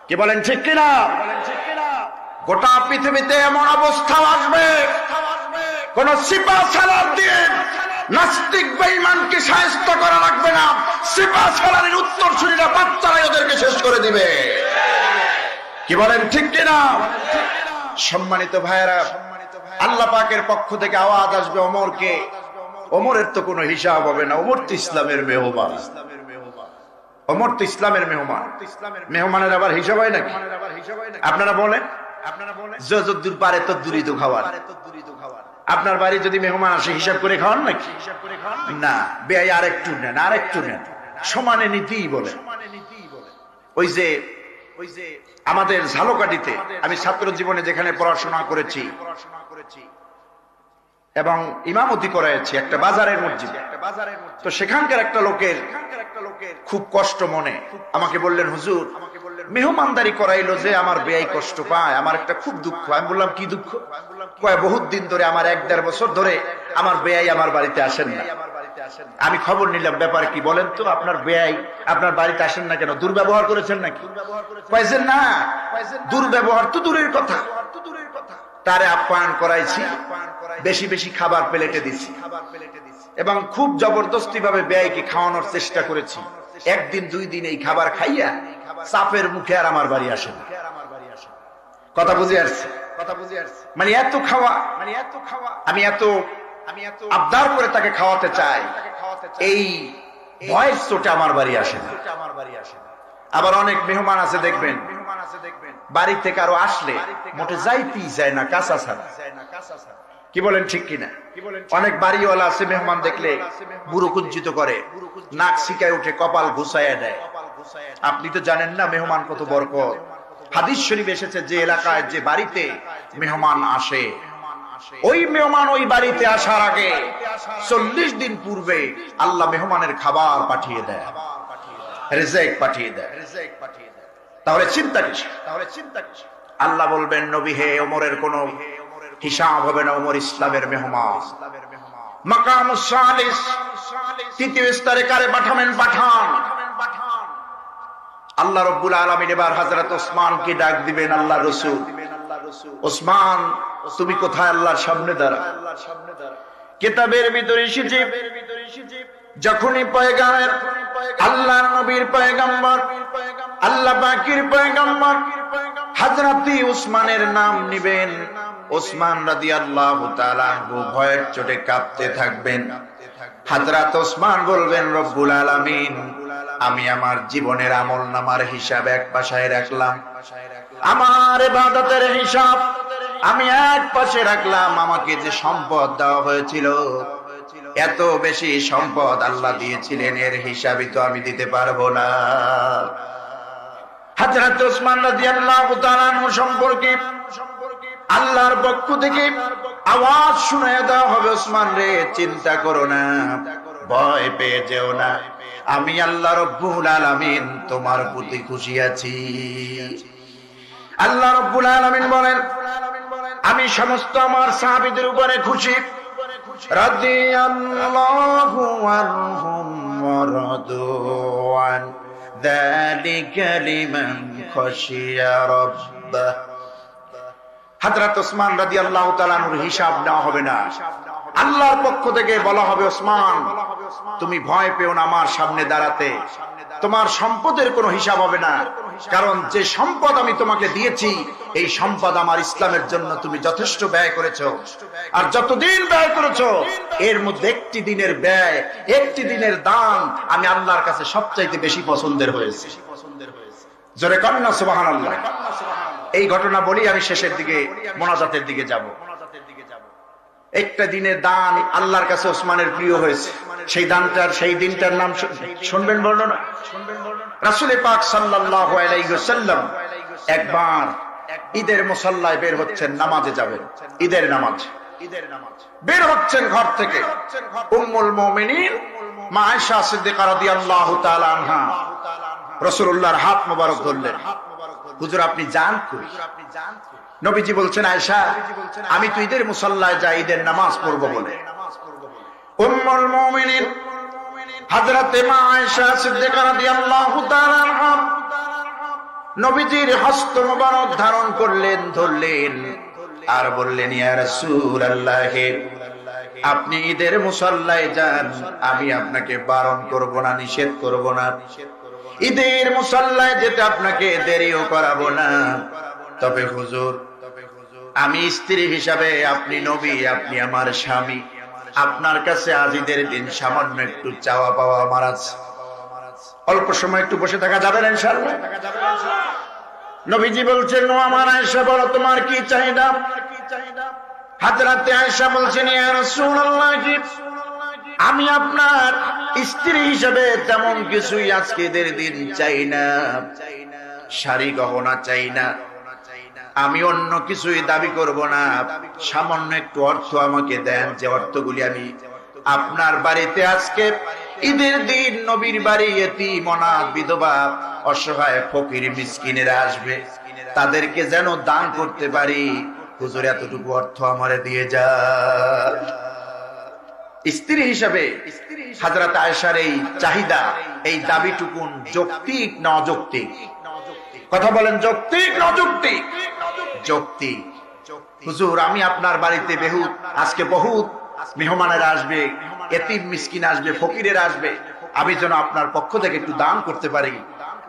কি বলেন ঠিক কিনা? গোটা পৃথিবীতে এমন অবস্থা আসবে, কোন সিপা সালার দিয়ে নাস্তিক বেঈমানকে শায়েস্ত করা লাগবে না, সিপা সালারের উত্তরসূরিরা বাচ্চারাই ওদেরকে শেষ করে দিবে। কি বলেন ঠিক কিনা? সম্মানিত ভাইয়েরা, আল্লাহ পাকের পক্ষ থেকে আওয়াজ আসবে ওমরকে। ওমরের তো কোনো হিসাব হবে না, ওমর তো ইসলামের মেহমান। ওমর তো ইসলামের মেহমান, মেহমানের আবার হিসাব হয় নাকি? আপনারা বলেন, যতদূর পারে ততদূরই তো খাওয়ার। আপনার বাড়ি যদি মেহমান আসে হিসাব করে খাওয়ান নাকি? না, বেআই আরেকটু নেন, আরেকটু নেন, সমানে নীতিই বলে। ওই যে আমাদের ঝালকাঠিতে আমি ছাত্র জীবনে যেখানে পড়াশোনা করেছি এবং ইমামতি করাইছি একটা বাজারের মসজিদে, তো সেখানকার একটা লোকের খুব কষ্ট মনে আমাকে বললেন, হুজুর মেহমানদারি করাইলো যে আমার বেয়াই কষ্ট পায়, আমার একটা খুব দুঃখ। আমি বললাম, কি দুঃখ? কয়, বহুত দিন ধরে, আমার 1-1.5 বছর ধরে আমার বেয়াই আমার বাড়িতে আসেন না। আমি খবর নিলাম, ব্যাপার কি বলেন তো? আপনার বেয়াই আপনার বাড়িতে আসেন না কেন? দুর্ব্যবহার করেছেন নাকি? কয়েছেন না, দুর্ব্যবহার তো দূরের কথা, তারে আপ্যায়ন করাইছি, বেশি বেশি খাবার প্লেটে দিছি এবং খুব জবরদস্তি ভাবে বেয়াইকে খাওয়ানোর চেষ্টা করেছি। 1 দিন 2 দিন এই খাবার খাইয়া চাপের মুখে আর আমার বাড়ি আসে না। কথা বুঝে আসছে? মানে এত খাওয়া, আমি এত আবদার করে তাকে খাওয়াতে চাই, এই ভয়েস চোটে আমার বাড়ি আসে না। আবার অনেক মেহমান আছে দেখবেন, বাড়ি থেকে আরো আসলে মোটে যাইতেই যায় না, কাঁচা ছাড়া। কি বলেন ঠিক কিনা? অনেক বাড়িওয়ালা আছে, মেহমান দেখলে বুড়ো কুঞ্চিত করে, নাক শিকায় উঠে, কপাল ঘুষাইয়া দেয়। আপনি তো জানেন না মেহমান কত বরকত। হাদিস শরীফ এসেছে, যে এলাকায় যে বাড়িতে মেহমান আসে, ওই মেহমান ওই বাড়িতে আসার আগে 40 দিন পূর্বে আল্লাহ মেহমানের খাবার পাঠিয়ে দেয়, রিজিক পাঠিয়ে দেয়। তাহলে চিন্তা কিসের? আল্লাহ বলবেন, নবী হে, ওমরের কোনো হিসাব হবে না, ওমর ইসলামের মেহমান। মাকামুস সালিস, 3য় স্তরে কারে পাঠাবেন? পাঠান। আল্লাহ রাব্বুল আলামিন এবার হযরত ওসমানকে ডাক দিবেন, আল্লাহ রাসূল, ওসমান তুমি কোথায়? আল্লাহর সামনে দাঁড়া। কিতাবের ভিতরে এসেছে, যখনই পয়গাম্বর, আল্লাহর নবীর পয়গাম্বর, আল্লাহ পাকের পয়গাম্বর হযরত ওসমানের নাম নিবেন, ওসমান রাদিয়াল্লাহু তাআলা আনহু ভয়ের চোটে কাঁপতে থাকবেন। হযরত ওসমান বলবেন, রব্বুল আলামিন, আমি আমার জীবনের আমলনামার হিসাব এক পাশে রাখলাম, আমার ইবাদতের হিসাব আমি এক পাশে রাখলাম, আমাকে যে সম্পদ দেওয়া হয়েছিল, এত বেশি সম্পদ আল্লাহ দিয়েছিলেন, এর হিসাবই তো আমি দিতে পারবো না। হযরত ওসমান রাদিয়াল্লাহু তাআলা আনহু সম্পর্কে আল্লাহর পক্ষ থেকে আওয়াজ শুনিয়ে দেওয়া হবে, ওসমান রে, চিন্তা করো না, ভয় পেয়ে যেও না, আমি আল্লাহ রাব্বুল আলামিন তোমার প্রতি খুশি আছি। আল্লাহ রাব্বুল আলামিন বলেন, আমি সমস্ত আমার সাহাবীদের উপরে খুশি। রাদিয়াল্লাহু আনহুম ওয়া রাদু আন, যালিকা লিমান খাশিয়া রাব্বাহ। হযরত ওসমান রাদিয়াল্লাহু তাআলা আনহুর হিসাব নেওয়া হবে না। আল্লাহর পক্ষ থেকে বলা হবে, ওসমান তুমি ভয় পেও না আমার সামনে দাঁড়াতে, তোমার সম্পদের কোনো হিসাব হবে না, কারণ যে সম্পদ আমি তোমাকে দিয়েছি, এই সম্পদ আমার ইসলামের জন্য তুমি যথেষ্ট ব্যয় করেছো, আর যতদিন ব্যয় করেছো এর মধ্যে একটি দিনের ব্যয়, একটি দিনের দান আমি আল্লাহর কাছে সবচাইতে বেশি পছন্দের হয়েছে। জোরে কন্না সুবহানাল্লাহ। এই ঘটনা বলি, আমি শেষের দিকে মোনাজাতের দিকে যাব। একটা দিনের দান আল্লাহর কাছে ওসমানের প্রিয় হয়েছে, সেই দানটার, সেই দিনটার নাম শুনবেন বর্ণনা। রাসূল পাক সাল্লাল্লাহু আলাইহি ওয়াসাল্লাম একবার ঈদের মুসাল্লায় বের হচ্ছেন, নামাজে যাবেন, ঈদের নামাজ বের হচ্ছেন ঘর থেকে। উম্মুল মুমিনিন মা আয়েশা সিদ্দিকা রাদিয়াল্লাহু তাআলা আনহা রাসূলুল্লাহর হাত মোবারক ধরলেন, হুজুর আপনি যান কই? নবীজি বলছেন, আয়েশা আমি তো ঈদের মুসাল্লায় যাই ঈদের নামাজ পড়বো বলে। উম্মুল মুমিনিন হযরতে মা আয়েশা সিদ্দিকা রাদিয়াল্লাহু তাআলা আনহা নবীজির হস্ত মোবারক ধারণ করলেন, ধরলেন আর বললেন, ইয়া রাসূলুল্লাহ, আপনি ঈদের মুসাল্লায় যান, আমি আপনাকে বারণ করব না, নিষেধ করব না। ঈদের মুসাল্লায় যেতে আপনাকে দেরিও করাবো না। তবে হুজুর, আমি স্ত্রী হিসাবে, আপনি নবী, আপনি আমার স্বামী, আপনার কাছে আজ ঈদের দিন সামান্য একটু চাওয়া পাওয়া আমার আছে। অল্প সময় একটু বসে থাকা যাবে না ইনশাআল্লাহ? নবীজি বলছেন, ও আমার আয়েশা, বলো তোমার কি চাহিদা? হযরতে আয়েশা বলছেন, ইয়া রাসূলুল্লাহ, আমি আপনার স্ত্রী হিসেবে তেমন কিছুই আজকে ঈদের দিন চাই না, শাড়ি গহনা চাই না, আমি অন্য কিছুই দাবি করব না, সামান্য একটু অর্থ আমাকে দেন, যে অর্থগুলি আমি আপনার বাড়িতে আজকে ঈদের দিন, নবীর বাড়ি এতিম, অনাথ, বিধবা, অসহায়, ফকির, মিসকিনেরা আসবে, তাদেরকে যেন দান করতে পারি, হুজুর এতটুকু অর্থ আমারে দিয়ে যা। স্ত্রী হিসাবে হযরত আয়েশার এই চাহিদা, এই দাবিটুকুন যৌক্তিক না অযৌক্তিক? কথা বলেন, যৌক্তিক না অযৌক্তিক? যৌক্তিক। হুজুর, আমি আপনার বাড়িতে আজকে বহুত মেহমানেরা আসবে, এতিম মিসকিন আসবে, ফকিরেরা আসবে, আমি যেন আপনার পক্ষ থেকে একটু দান করতে পারি,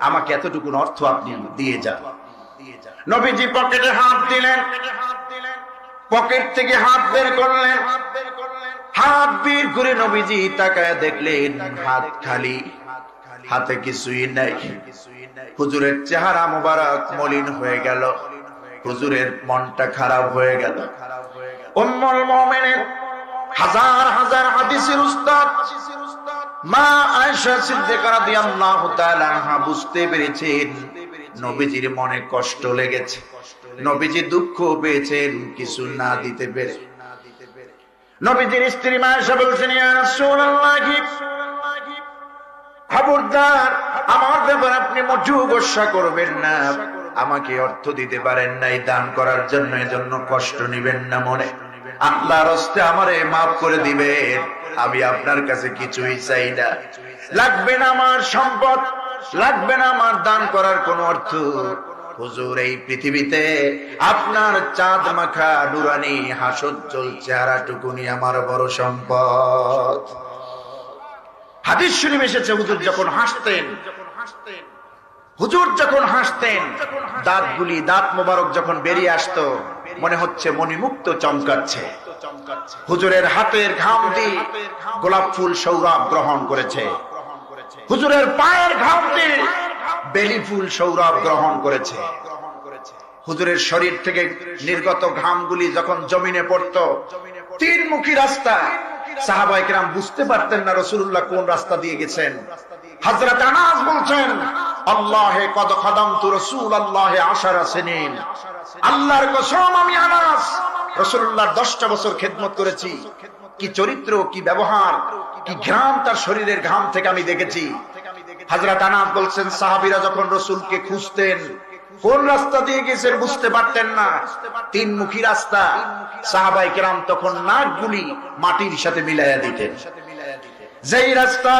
আমাকে এতটুকু অর্থ আপনি দিয়ে যান। নবীজি পকেটে হাত দিলেন, পকেট থেকে হাত বের করলেন, হাত বের করে নবীজি তাকায় দেখলেন হাত খালি, হাতে কিছুই নাই। হুজুরের চেহারা মোবারক মলিন হয়ে গেল, হুজুরের মনটা খারাপ হয়ে গেল। উম্মুল মুমিনিন, হাজার হাজার হাদিসের উস্তাদ মা আয়েশা সিদ্দিকা রাদিয়াল্লাহু তাআলা আনহা বুঝতে পেরেছেন নবীজির মনে কষ্ট লেগেছে, নবীজি দুঃখ পেয়েছেন কিছু না দিতে পেরে। নবীজির স্ত্রী মা আয়েশা বলছেন, ইয়া রাসূলুল্লাহ, খবরদার, আমার ব্যাপারে আপনি মোটেও গোসা করবেন না, আমাকে অর্থ দিতে পারেন নাই দান করার জন্য, এজন্য কষ্ট নিবেন না মনে, আল্লাহর হস্তে আমারে মাফ করে দিবেন, আমি আপনার কাছে কিছুই চাই না, লাগবে না আমার সম্পদ, লাগবে না আমার দান করার কোন অর্থ। হুজুর, এই পৃথিবীতে আপনার চাঁদ মাখা নুরানি হাসজ্জ্বল চেহারাটুকুনি আমার বড় সম্পদ। হাদিস শরীফ এসেছে, হুজুর যখন হাসতেন, হুজুর যখন হাসতেন, দাঁতগুলি, দাঁত মোবারক যখন বেরিয়ে আসতো, মনে হচ্ছে মণিমুক্ত চমকাচ্ছে। হুজুরের হাতের ঘাম দিয়ে গোলাপ ফুল সৌরভ গ্রহণ করেছে, হুজুরের পায়ের ঘাম দিয়ে বেলি ফুল সৌরভ গ্রহণ করেছে। হুজুরের শরীর থেকে নির্গত ঘামগুলি যখন জমিনে পড়তো, তিনমুখী রাস্তা, সাহাবায়ে কেরাম বুঝতে পারতেন না রাসূলুল্লাহ কোন রাস্তা দিয়ে গেছেন। হযরত আনাস বলছেন, আল্লাহে কদ খাদামতু রাসূলুল্লাহ 10 সিনিন, আল্লাহর কসম, আমি আনাস রাসূলুল্লাহর 10টা বছর খেদমত করেছি। কি চরিত্র, কি ব্যবহার, কি ঘ্রাণ তার শরীরের ঘাম থেকে আমি দেখেছি। হযরত আনাস বলছেন, সাহাবীরা যখন রাসূলকে খুঁজতেন, কোন রাস্তা দিয়ে গেছেন বুঝতে পারতেন না, তিনমুখী রাস্তা, সাহাবায়ে কেরাম তখন নাকগুলি মাটির সাথে মিলাইয়া দিতেন। যেই রাস্তা